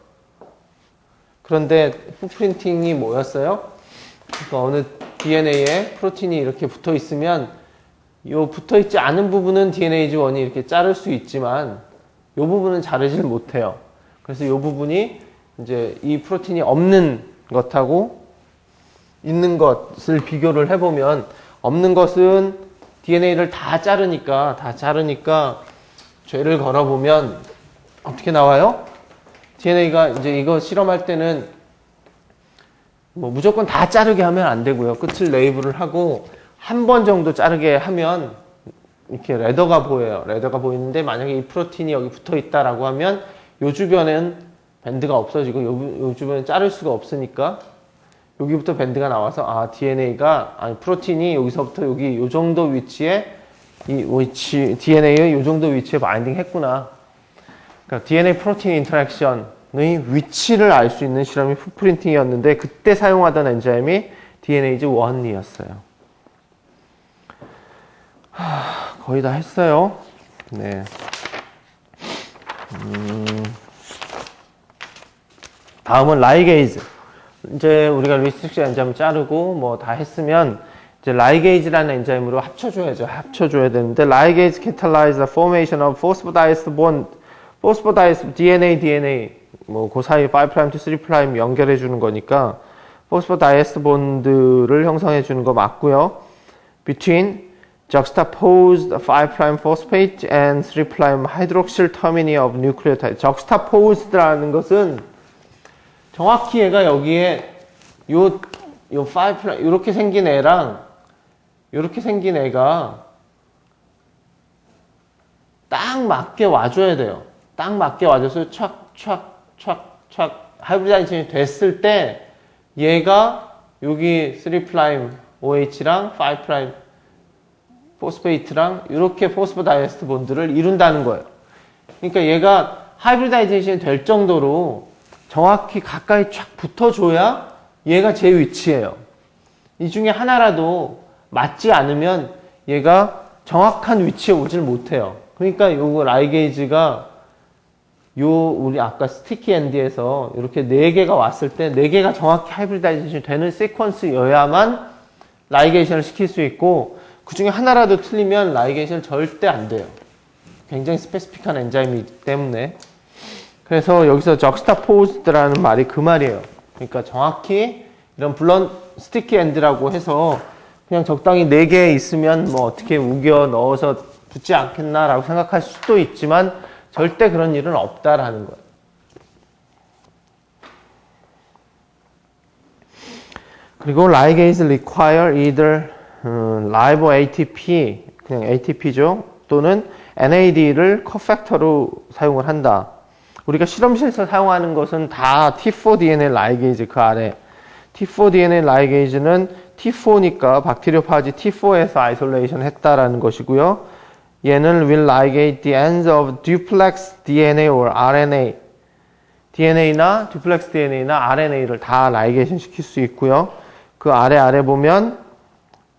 그런데 풋프린팅이 뭐였어요? 그러니까 어느 DNA에 프로틴이 이렇게 붙어 있으면 이 붙어 있지 않은 부분은 DNase1이 이렇게 자를 수 있지만 이 부분은 자르질 못해요. 그래서 이 부분이 이제 이 프로틴이 없는 것하고 있는 것을 비교를 해보면, 없는 것은 DNA를 다 자르니까 죄를 걸어보면 어떻게 나와요? DNA가 이제 이거 실험할 때는 뭐 무조건 다 자르게 하면 안 되고요. 끝을 레이블을 하고 한 번 정도 자르게 하면 이렇게 레더가 보여요. 레더가 보이는데 만약에 이 프로틴이 여기 붙어 있다라고 하면 요 주변엔 밴드가 없어지고 요 주변에 자를 수가 없으니까 여기부터 밴드가 나와서 프로틴이 여기서부터 여기 요 정도 위치에 DNA의 요 정도 위치에 바인딩 했구나. 그러니까 DNA 프로틴 인터랙션의 위치를 알 수 있는 실험이 풋프린팅이었는데, 그때 사용하던 엔자임이 DNase1이었어요. 거의 다 했어요. 네. 다음은 라이게이즈. 이제 우리가 리스트릭션 엔자임을 자르고 뭐 다 했으면 이제 라이게이즈라는 엔자임으로 합쳐줘야 되는데, 라이게이즈 catalyze the formation of phosphodiesterone 포스포다이에스터 DNA 뭐 그 사이 5' to 3' 연결해 주는 거니까 포스포다이에스터 본드를 형성해 주는 거 맞고요. Between juxtaposed 5' phosphate and 3' hydroxyl termini of nucleotide. juxtaposed라는 것은 정확히 얘가 여기에 요 5' 이렇게 생긴 애랑 이렇게 생긴 애가 딱 맞게 와줘야 돼요. 딱 맞게 와줘서 촥 하이브리다이제이션이 됐을 때 얘가 여기 3' OH랑 5' 포스페이트랑 이렇게 포스포다이에스터 본드를 이룬다는 거예요. 그러니까 얘가 하이브리다이제이션이 될 정도로 정확히 가까이 촥 붙어줘야 얘가 제 위치예요. 이 중에 하나라도 맞지 않으면 얘가 정확한 위치에 오질 못해요. 그러니까 요거 라이게이즈가 우리 아까 스티키 엔드에서 이렇게 4개가 왔을 때 4개가 정확히 하이브리다이제이션이 되는 시퀀스여야만 라이게이션을 시킬 수 있고 그 중에 하나라도 틀리면 라이게이션 절대 안 돼요. 굉장히 스페시픽한 엔자임이기 때문에. 그래서 여기서 juxtaposed라는 말이 그 말이에요. 그러니까 정확히 이런 스티키 엔드라고 해서 그냥 적당히 4개 있으면 뭐 어떻게 우겨 넣어서 붙지 않겠나라고 생각할 수도 있지만 절대 그런 일은 없다라는 거예요. 그리고 ligase require either live ATP, 그냥 ATP죠. 또는 NAD를 커팩터로 사용을 한다. 우리가 실험실에서 사용하는 것은 다 T4DNA 라이게이즈 그 아래. T4DNA 라이게이즈는 T4니까 박테리오파지 T4에서 아이솔레이션 했다라는 것이고요. 얘는 will ligate the ends of duplex DNA or RNA. DNA나 duplex DNA나 RNA를 다 라이게이션 시킬 수 있고요. 그 아래 보면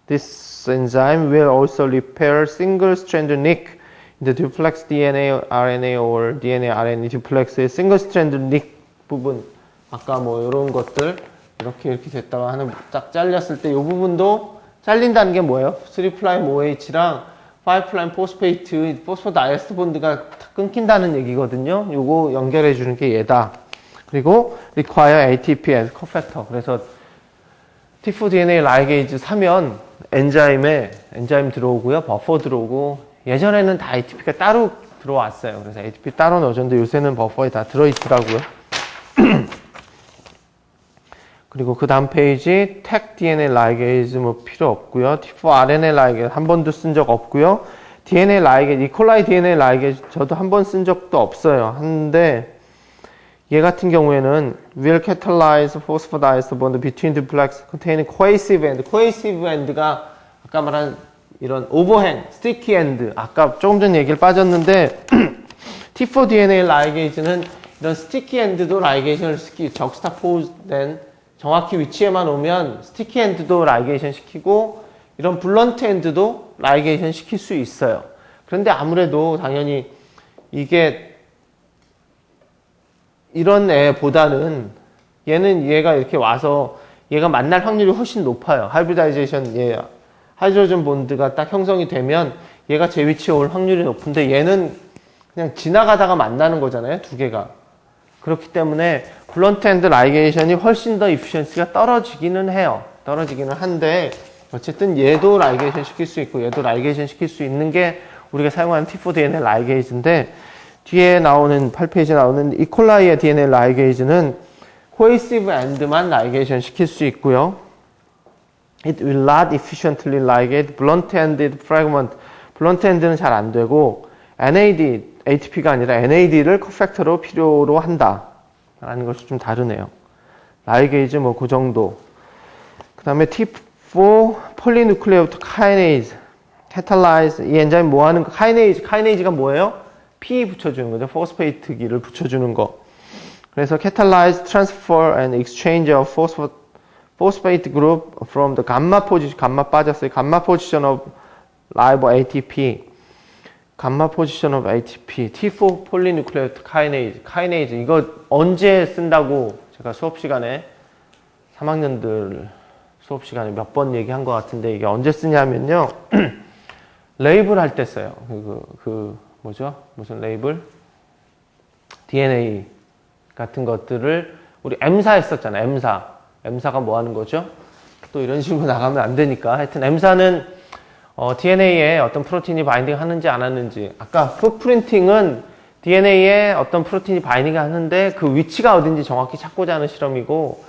this enzyme will also repair single-stranded nick in the duplex DNA, RNA or DNA, RNA duplex의 single-stranded nick 부분. 아까 뭐 이런 것들 이렇게 됐다가 하나 딱 잘렸을 때 이 부분도 잘린다는 게 뭐예요? 3' OH랑 5' 포스페이트, 포스포다이에스터 본드가 끊긴다는 얘기거든요. 요거 연결해 주는 게 얘다. 그리고 require ATP as cofactor. 그래서 T4DNA 라이게이즈 사면 엔자임 들어오고요. 버퍼 들어오고 예전에는 다 ATP가 따로 들어왔어요. 그래서 ATP 따로 넣어줬는데 요새는 버퍼에 다 들어있더라고요. 그리고 그 다음 페이지 tag DNA 라이게이즈 뭐 필요 없고요. T4 RNA 라이게이즈 한 번도 쓴 적 없고요. DNA 라이게이즈, 이콜라이 DNA 라이게이즈 저도 한 번 쓴 적도 없어요. 한데 얘 같은 경우에는 will catalyze phosphodiester bond between duplex containing cohesive end. cohesive end가 아까 말한 이런 오버행, 스티키 엔드. 아까 조금 전 얘기를 빠졌는데 T4 DNA 라이게이즈는 이런 스티키 엔드도 라이게이션을 시키고 적스타포즈된 정확히 위치에만 오면 스티키 엔드도 라이게이션 시키고 이런 블런트 엔드도 라이게이션 시킬 수 있어요. 그런데 아무래도 당연히 이게 이런 애보다는 얘가 이렇게 와서 얘가 만날 확률이 훨씬 높아요. 하이브리다이제이션, 하이드로전 본드가 딱 형성이 되면 얘가 제 위치에 올 확률이 높은데 얘는 그냥 지나가다가 만나는 거잖아요. 2개가. 그렇기 때문에 블런트 엔드 라이게이션이 훨씬 더 이피션시가 떨어지기는 해요. 떨어지기는 한데 어쨌든 얘도 라이게이션 시킬 수 있고 얘도 라이게이션 시킬 수 있는 게 우리가 사용하는 T4 DNA 라이게이즈인데 뒤에 나오는 8페이지에 나오는 이콜라이의 DNA 라이게이즈는 cohesive end만 라이게이션 시킬 수 있고요. It will not efficiently ligate blunt-ended fragment. blunt end는 잘 안 되고 NAD, ATP가 아니라 NAD를 커팩터로 필요로 한다. 라는 것이 좀 다르네요. 라이게이즈 뭐 그 정도. 그 다음에 T4 폴리누클레오트 카이네이즈. catalyze. 이 엔자임 뭐 하는 거? 카이네이즈가 뭐예요? P 붙여주는 거죠. 포스페이트기를 붙여주는 거. 그래서 catalyze, transfer and exchange of phosphate group from the gamma position. gamma 빠졌어요. gamma position of live ATP. gamma position of ATP. T4 polynucleotide kinase. 이거 언제 쓴다고 제가 수업 시간에 3학년들 수업 시간에 몇 번 얘기한 것 같은데 이게 언제 쓰냐면요. 레이블 할 때 써요. 뭐죠? 무슨 레이블? DNA 같은 것들을 우리 M사 했었잖아요. M사가 뭐 하는 거죠? 또 이런 식으로 나가면 안 되니까. 하여튼 M사는 DNA에 어떤 프로틴이 바인딩 하는지 안 하는지. 아까 풋프린팅은 DNA에 어떤 프로틴이 바인딩 하는데 그 위치가 어딘지 정확히 찾고자 하는 실험이고,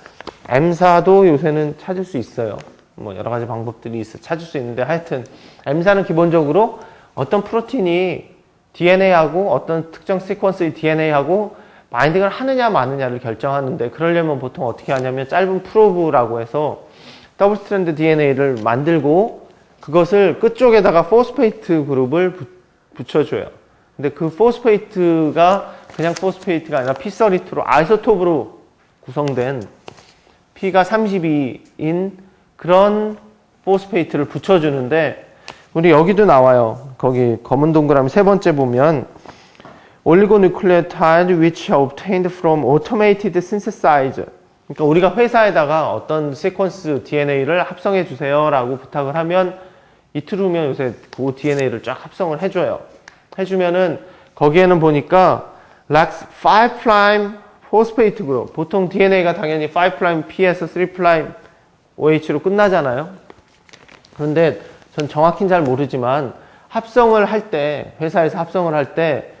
M사도 요새는 찾을 수 있어요. 뭐 여러 가지 방법들이 있어 찾을 수 있는데, 하여튼 M사는 기본적으로 어떤 프로틴이 DNA하고 어떤 특정 시퀀스의 DNA하고 바인딩을 하느냐 마느냐를 결정하는데, 그러려면 보통 어떻게 하냐면 짧은 프로브라고 해서 더블 스트랜드 DNA를 만들고 그것을 끝쪽에다가 포스페이트 그룹을 붙여줘요. 근데 그 포스페이트가 그냥 포스페이트가 아니라 P32로 아이소톱으로 구성된 P가 32인 그런 포스페이트를 붙여주는데, 우리 여기도 나와요. 거기 검은 동그라미 세 번째 보면 oligonucleotide which are obtained from automated synthesizer. 그러니까 우리가 회사에다가 어떤 시퀀스 DNA를 합성해 주세요 라고 부탁을 하면 이틀 후면 요새 그 DNA를 쫙 합성을 해줘요. 해주면은 거기에는 보니까 LAX 5' 포스페이트 그룹, 보통 DNA가 당연히 5' P에서 3' OH로 끝나잖아요. 그런데 전 정확히는 잘 모르지만 합성을 할 때, 회사에서 합성을 할 때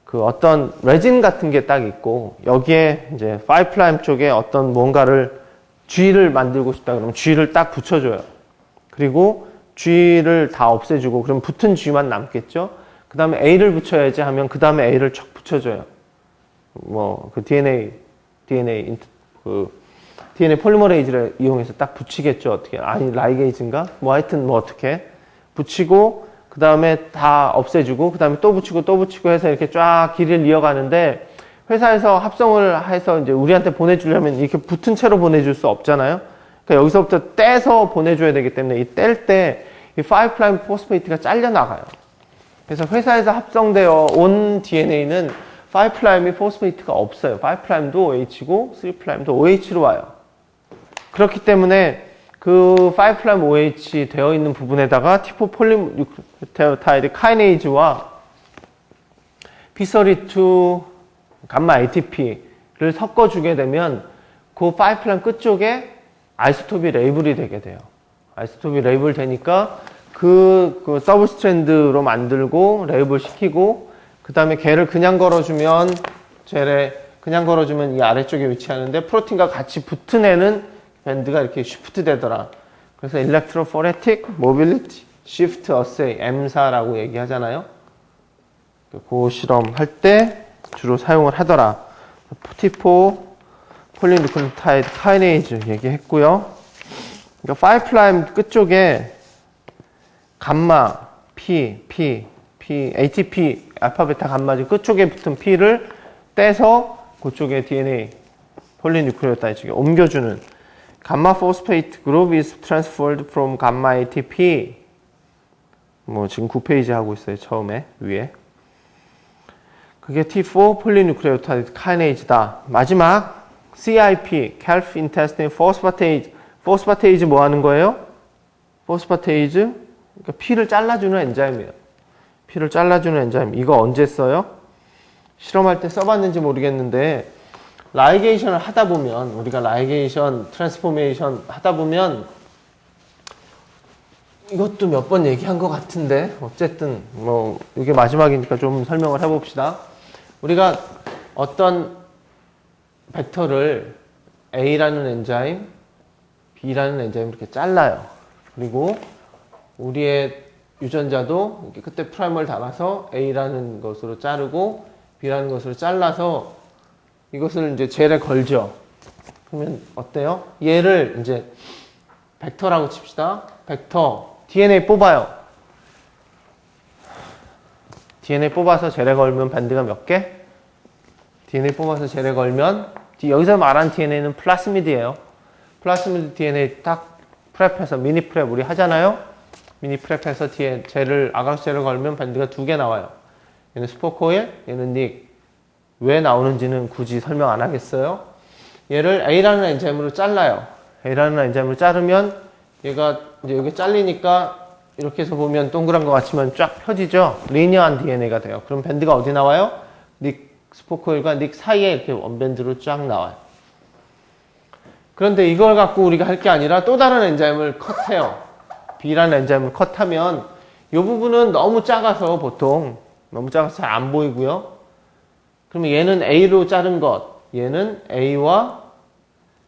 그 어떤 레진 같은 게 딱 있고, 여기에 이제 5' 쪽에 어떤 뭔가를 G를 만들고 싶다 그러면 G를 딱 붙여줘요. 그리고 G를 다 없애주고, 그럼 붙은 G만 남겠죠? 그 다음에 A를 붙여야지 하면 그 다음에 A를 척 붙여줘요. 뭐, 그 DNA 폴리머레이즈를 이용해서 딱 붙이겠죠. 어떻게. 아니, 라이게이즈인가? 뭐 하여튼 뭐 어떻게. 붙이고, 그 다음에 다 없애주고, 그 다음에 또 붙이고 해서 이렇게 쫙 길을 이어가는데, 회사에서 합성을 해서 이제 우리한테 보내주려면 이렇게 붙은 채로 보내줄 수 없잖아요. 그러니까 여기서부터 떼서 보내줘야 되기 때문에 이 뗄 때 이 5' 포스페이트가 잘려나가요. 그래서 회사에서 합성되어 온 DNA는 5'이 포스페이트가 없어요. 5'도 OH고 3'도 OH로 와요. 그렇기 때문에 그 5' OH 되어 있는 부분에다가 T4 폴리뉴크레오타이드 카이네이즈와 P32 감마 ATP를 섞어주게 되면 그 5' 끝쪽에 아이소톱이 레이블이 되게 돼요. 아이소톱이 레이블 되니까 그 더블 스트랜드로 만들고 레이블 시키고, 그 다음에 걔를 그냥 걸어주면 이 아래쪽에 위치하는데 프로틴과 같이 붙은 애는 밴드가 이렇게 쉬프트 되더라. 그래서 Electrophoretic Mobility Shift Assay, M사라고 얘기하잖아요. 그 실험 할 때 주로 사용을 하더라. T4 폴리뉴클레오타이드 카이네이즈 얘기했고요. 그러니까 5' 끝쪽에 감마, ATP, 알파, 베타, 감마지 끝쪽에 붙은 P를 떼서 그쪽에 DNA 폴리뉴클레오타이드 쪽에 옮겨주는 감마 포스페이트 그룹 is transferred from 감마 ATP. 뭐 지금 9페이지 하고 있어요. 처음에 위에. 그게 T4 폴리뉴클레오타이드 카이네이즈다. 마지막 CIP, calf intestine phosphatase. 포스파테이즈 뭐 하는 거예요? 포스파테이즈, 그러니까 피를 잘라주는 엔자임이에요. 피를 잘라주는 엔자임. 이거 언제 써요? 실험할 때 써봤는지 모르겠는데, 라이게이션을 하다 보면, 우리가 라이게이션, 트랜스포메이션 하다 보면, 이것도 몇 번 얘기한 것 같은데, 어쨌든, 뭐, 이게 마지막이니까 좀 설명을 해봅시다. 우리가 어떤 벡터를 A라는 엔자임, B라는 엔자임을 이렇게 잘라요. 그리고 우리의 유전자도 이렇게 끝에 프라임을 달아서 A라는 것으로 자르고 B라는 것으로 잘라서 이것을 이제 젤에 걸죠. 그러면 어때요? 얘를 이제 벡터라고 칩시다. 벡터 DNA 뽑아요. DNA 뽑아서 젤에 걸면 밴드가 몇 개? DNA 뽑아서 젤에 걸면 여기서 말한 DNA는 플라스미드예요. 플라스미드 DNA 딱 프랩해서 미니 프랩 우리 하잖아요. 미니 프랩해서 젤을 아가스 젤을 걸면 밴드가 2개 나와요. 얘는 스포코일, 얘는 닉. 왜 나오는지는 굳이 설명 안 하겠어요. 얘를 A라는 엔자임으로 잘라요. A라는 엔자임으로 자르면 얘가 이제 여기 잘리니까 이렇게 해서 보면 동그란 것 같지만 쫙 펴지죠. 리니어한 DNA가 돼요. 그럼 밴드가 어디 나와요? 닉 스포크홀과 닉 사이에 이렇게 원밴드로 쫙 나와요. 그런데 이걸 갖고 우리가 할 게 아니라 또 다른 엔자임을 컷해요. B라는 엔자임을 컷하면 이 부분은 너무 작아서 보통 너무 작아서 잘 안 보이고요. 그러면 얘는 A로 자른 것, 얘는 A와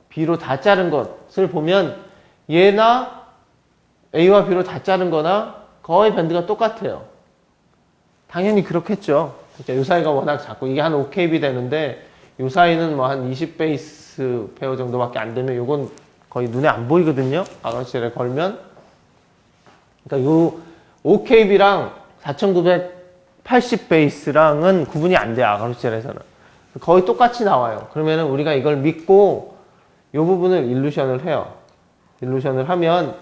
B로 다 자른 것을 보면 얘나 A와 B로 다 자른 거나 거의 밴드가 똑같아요. 당연히 그렇겠죠. 그러니까 요 사이가 워낙 작고 이게 한 5kb 되는데 요 사이는 뭐 한 20베이스 페어 정도밖에 안 되면 요건 거의 눈에 안 보이거든요. 아가씨를 걸면. 그러니까 요 5kb랑 4980 베이스랑은 구분이 안 돼요. 아가루셀에서는. 거의 똑같이 나와요. 그러면은 우리가 이걸 믿고 요 부분을 일루션을 해요. 일루션을 하면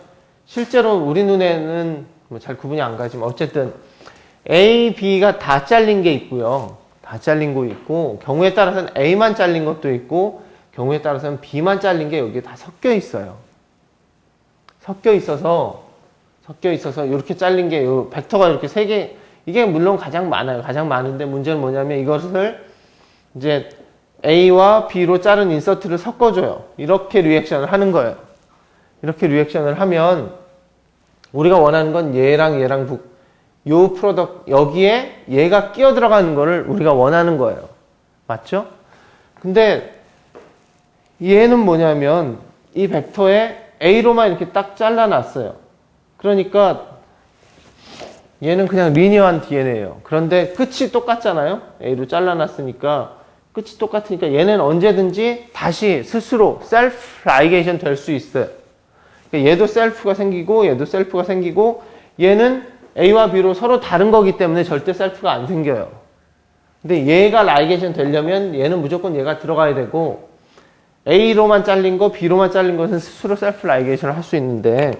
실제로 우리 눈에는 뭐 잘 구분이 안 가지만 어쨌든 A, B가 다 잘린 게 있고요. 다 잘린 거 있고 경우에 따라서는 A만 잘린 것도 있고 경우에 따라서는 B만 잘린 게 여기에 다 섞여 있어요. 섞여 있어서 이렇게 잘린 게 요 벡터가 이렇게 세 개, 이게 물론 가장 많아요. 가장 많은데 문제는 뭐냐면 이것을 이제 A와 B로 자른 인서트를 섞어줘요. 이렇게 리액션을 하는 거예요. 이렇게 리액션을 하면 우리가 원하는 건 얘랑 요 프로덕트, 여기에 얘가 끼어 들어가는 거를 우리가 원하는 거예요. 맞죠? 근데 얘는 뭐냐면 이 벡터에 A로만 이렇게 딱 잘라놨어요. 그러니까 얘는 그냥 리니어한 DNA예요. 그런데 끝이 똑같잖아요. A로 잘라놨으니까 끝이 똑같으니까 얘는 언제든지 다시 스스로 셀프 라이게이션 될 수 있어요. 그러니까 얘도 셀프가 생기고 얘도 셀프가 생기고 얘는 A와 B로 서로 다른 거기 때문에 절대 셀프가 안 생겨요. 근데 얘가 라이게이션 되려면 얘는 무조건 얘가 들어가야 되고 A로만 잘린 거, B로만 잘린 것은 스스로 셀프 라이게이션을 할 수 있는데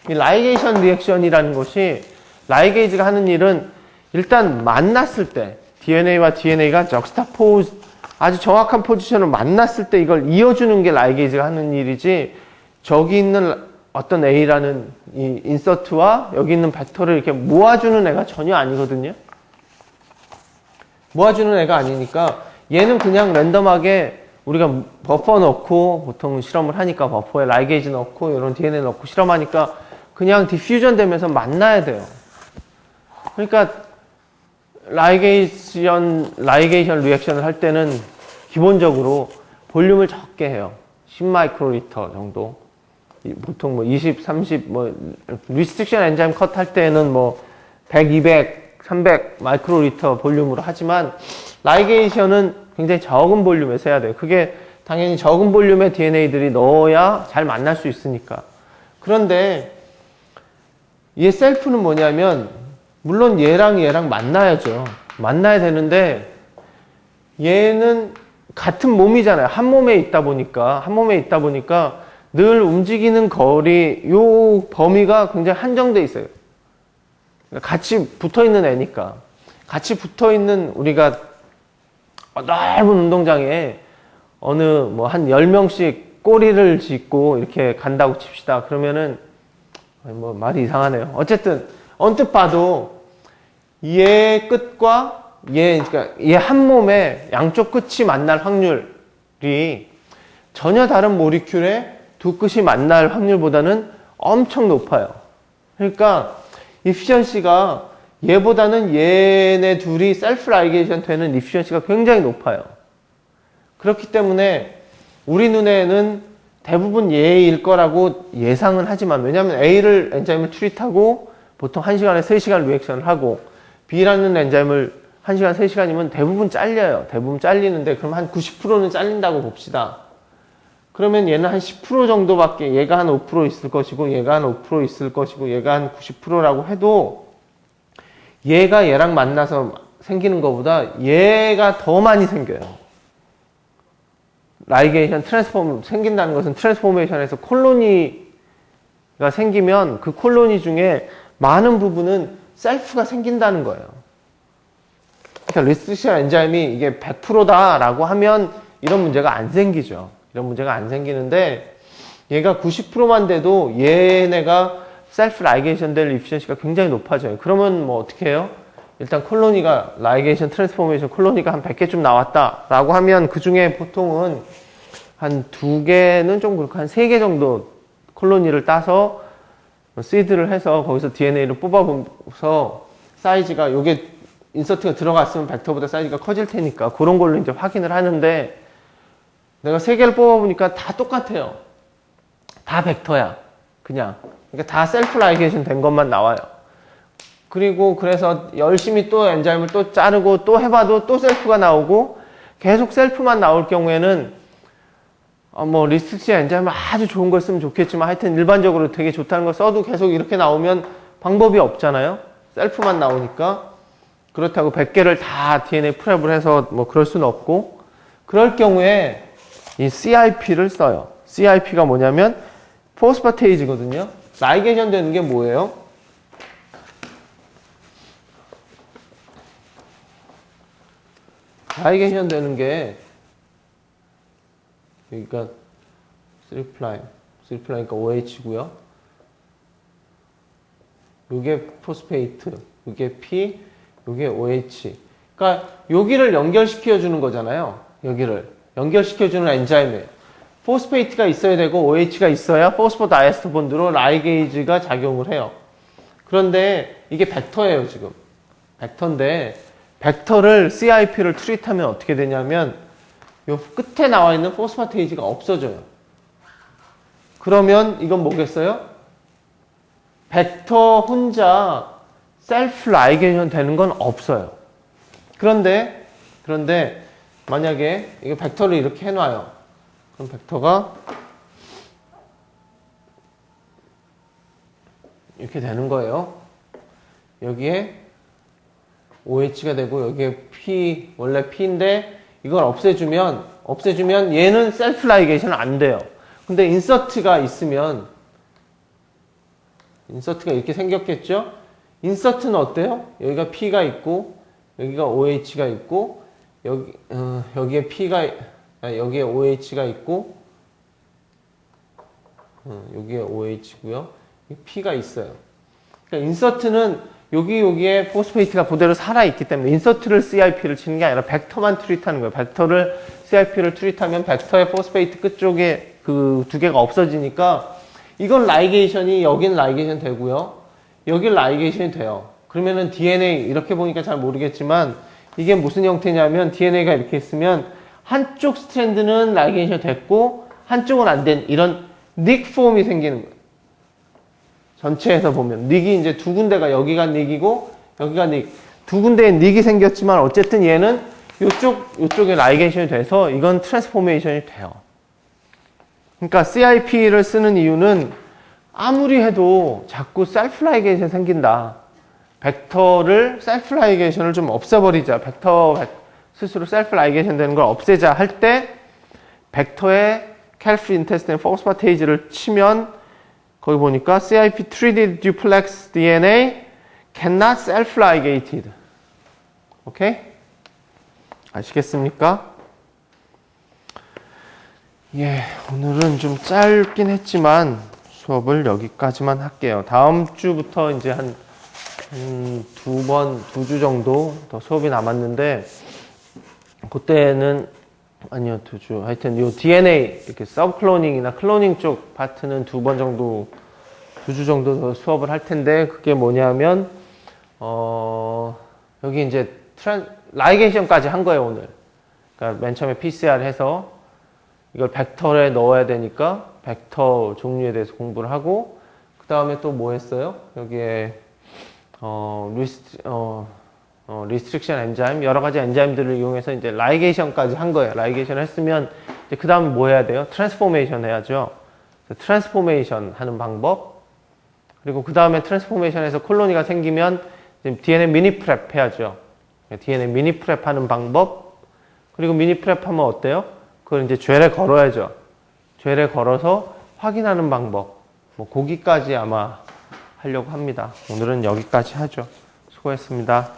이 라이게이션 리액션이라는 것이 라이게이즈가 하는 일은 일단 만났을 때 DNA와 DNA가 적스타포즈 아주 정확한 포지션을 만났을 때 이걸 이어주는 게 라이게이즈가 하는 일이지 저기 있는 어떤 A라는 이 인서트와 여기 있는 벡터를 이렇게 모아주는 애가 전혀 아니거든요. 모아주는 애가 아니니까 얘는 그냥 랜덤하게 우리가 버퍼 넣고 보통 실험을 하니까 버퍼에 라이게이즈 넣고 이런 DNA 넣고 실험하니까 그냥 디퓨전 되면서 만나야 돼요. 그러니까 라이게이션 리액션을 할 때는 기본적으로 볼륨을 적게 해요. 10마이크로리터 정도. 보통 뭐 20, 30, 뭐, 리스트릭션 엔자임 컷 할 때는 뭐 100, 200, 300 마이크로리터 볼륨으로 하지만 라이게이션은 굉장히 적은 볼륨에서 해야 돼요. 그게 당연히 적은 볼륨의 DNA들이 넣어야 잘 만날 수 있으니까. 그런데 얘 셀프는 뭐냐면 물론 얘랑 만나야죠. 만나야 되는데 얘는 같은 몸이잖아요. 한 몸에 있다 보니까 늘 움직이는 거리, 요 범위가 굉장히 한정돼 있어요. 같이 붙어 있는 애니까. 같이 붙어 있는 우리가 넓은 운동장에 어느 뭐 한 10명씩 꼬리를 짚고 이렇게 간다고 칩시다. 그러면은 뭐 말이 이상하네요. 어쨌든 언뜻 봐도 얘 끝과 그러니까 얘 한 몸에 양쪽 끝이 만날 확률이 전혀 다른 모리큘의 두 끝이 만날 확률보다는 엄청 높아요. 그러니까 이피션시가 얘보다는 얘네 둘이 셀프 라이게이션 되는 이피션시가 굉장히 높아요. 그렇기 때문에 우리 눈에는 대부분 얘일 거라고 예상은 하지만 왜냐하면 A를 엔자임을 트릿하고 보통 1시간에 3시간 리액션을 하고 B라는 엔자임을 1시간, 3시간이면 대부분 잘려요. 대부분 잘리는데 그럼 한 90%는 잘린다고 봅시다. 그러면 얘는 한 10% 정도밖에 얘가 한 5% 있을 것이고 얘가 한 5% 있을 것이고 얘가 한 90%라고 해도 얘가 얘랑 만나서 생기는 것보다 얘가 더 많이 생겨요. 라이게이션 트랜스폼 생긴다는 것은 트랜스포메이션에서 콜로니가 생기면 그 콜로니 중에 많은 부분은 셀프가 생긴다는 거예요. 그러니까 리스트릭션 엔자임이 이게 100%다라고 하면 이런 문제가 안 생기죠. 이런 문제가 안 생기는데 얘가 90%만 돼도 얘네가 셀프 라이게이션 될 이피션시가 굉장히 높아져요. 그러면 뭐 어떻게 해요? 일단 콜로니가 라이게이션 트랜스포메이션 콜로니가 한 100개쯤 나왔다라고 하면 그 중에 보통은 한 2개는 좀 그렇고 한 3개 정도 콜로니를 따서 시드를 해서 거기서 DNA를 뽑아보면서 사이즈가 요게 인서트가 들어갔으면 벡터보다 사이즈가 커질 테니까 그런 걸로 이제 확인을 하는데 내가 3개를 뽑아보니까 다 똑같아요. 다 벡터야. 그냥. 그러니까 다 셀프 라이게이션 된 것만 나와요. 그리고 그래서 열심히 또 엔자임을 또 자르고 또 해봐도 또 셀프가 나오고 계속 셀프만 나올 경우에는 뭐 리스트릭션 엔자임을 아주 좋은 걸 쓰면 좋겠지만 하여튼 일반적으로 되게 좋다는 걸 써도 계속 이렇게 나오면 방법이 없잖아요. 셀프만 나오니까. 그렇다고 100개를 다 DNA 프랩을 해서 뭐 그럴 수는 없고 그럴 경우에 이 CIP를 써요. CIP가 뭐냐면 포스파테이즈거든요. 라이게이션 되는 게 뭐예요? 라이게이션 되는 게 여기가 3', 3'니까 OH고요. 요게 포스페이트, 요게 P, 요게 OH. 그러니까 여기를 연결시켜 주는 거잖아요. 여기를 연결시켜 주는 엔자임이에요. 포스페이트가 있어야 되고 OH가 있어야 포스포다이에스터 본드로 라이게이즈가 작용을 해요. 그런데 이게 벡터예요, 지금. 벡터인데 벡터를 CIP를 트릿하면 어떻게 되냐면 요 끝에 나와 있는 포스파테이즈가 없어져요. 그러면 이건 뭐겠어요? 벡터 혼자 셀프 라이게이션 되는 건 없어요. 그런데 만약에 이거 벡터를 이렇게 해놔요. 그럼 벡터가 이렇게 되는 거예요. 여기에 OH가 되고 여기에 P, 원래 P인데 이걸 없애주면 얘는 셀프 라이게이션 안 돼요. 근데 인서트가 있으면 인서트가 이렇게 생겼겠죠? 인서트는 어때요? 여기가 P가 있고 여기가 OH가 있고 여기에 여기에 OH가 있고 여기에 OH고요. P가 있어요. 그러니까 인서트는 여기에 포스페이트가 그대로 살아있기 때문에 인서트를 CIP를 치는 게 아니라 벡터만 트릿하는 거예요. 벡터를 CIP를 트릿하면 벡터의 포스페이트 끝쪽에 그 2개가 없어지니까 이건 라이게이션이 여긴 라이게이션 되고요. 여긴 라이게이션이 돼요. 그러면은 DNA 이렇게 보니까 잘 모르겠지만 이게 무슨 형태냐면 DNA가 이렇게 있으면 한쪽 스트랜드는 라이게이션 됐고 한쪽은 안 된 이런 닉 폼이 생기는 거예요. 전체에서 보면 닉이 이제 2군데가 여기가 닉이고 여기가 닉. 2군데에 닉이 생겼지만 어쨌든 얘는 요쪽에 라이게이션이 돼서 이건 트랜스포메이션이 돼요. 그러니까 CIP를 쓰는 이유는 아무리 해도 자꾸 셀프 라이게이션 생긴다. 벡터를 셀프 라이게이션을 좀 없애버리자. 벡터 스스로 셀프 라이게이션 되는 걸 없애자 할 때 벡터의 캘프 인테스틴 포스파테이즈를 치면 거기 보니까 CIP treated duplex DNA cannot self-ligated. 오케이? 아시겠습니까? 예, 오늘은 좀 짧긴 했지만 수업을 여기까지만 할게요. 다음 주부터 이제 한 2주 정도 더 수업이 남았는데 그때는 아니요, 2주. 하여튼 요 DNA 이렇게 서브클로닝이나 클로닝 쪽 파트는 2번 정도 2주 정도 더 수업을 할 텐데 그게 뭐냐면 여기 이제 라이게이션까지 한 거예요, 오늘. 그러니까 맨 처음에 PCR 해서 이걸 벡터에 넣어야 되니까 벡터 종류에 대해서 공부를 하고 그 다음에 또 뭐 했어요? 여기에 리스트릭션 엔자임 여러 가지 엔자임들을 이용해서 이제 라이게이션까지 한 거예요. 라이게이션을 했으면 이제 그 다음에 뭐 해야 돼요? 트랜스포메이션 해야죠. 트랜스포메이션 하는 방법. 그리고 그 다음에 트랜스포메이션에서 콜로니가 생기면 DNA 미니 프랩 해야죠. DNA 미니 프랩 하는 방법. 그리고 미니 프랩 하면 어때요? 그걸 이제 젤에 걸어야죠. 젤에 걸어서 확인하는 방법. 뭐 거기까지 아마 하려고 합니다. 오늘은 여기까지 하죠. 수고했습니다.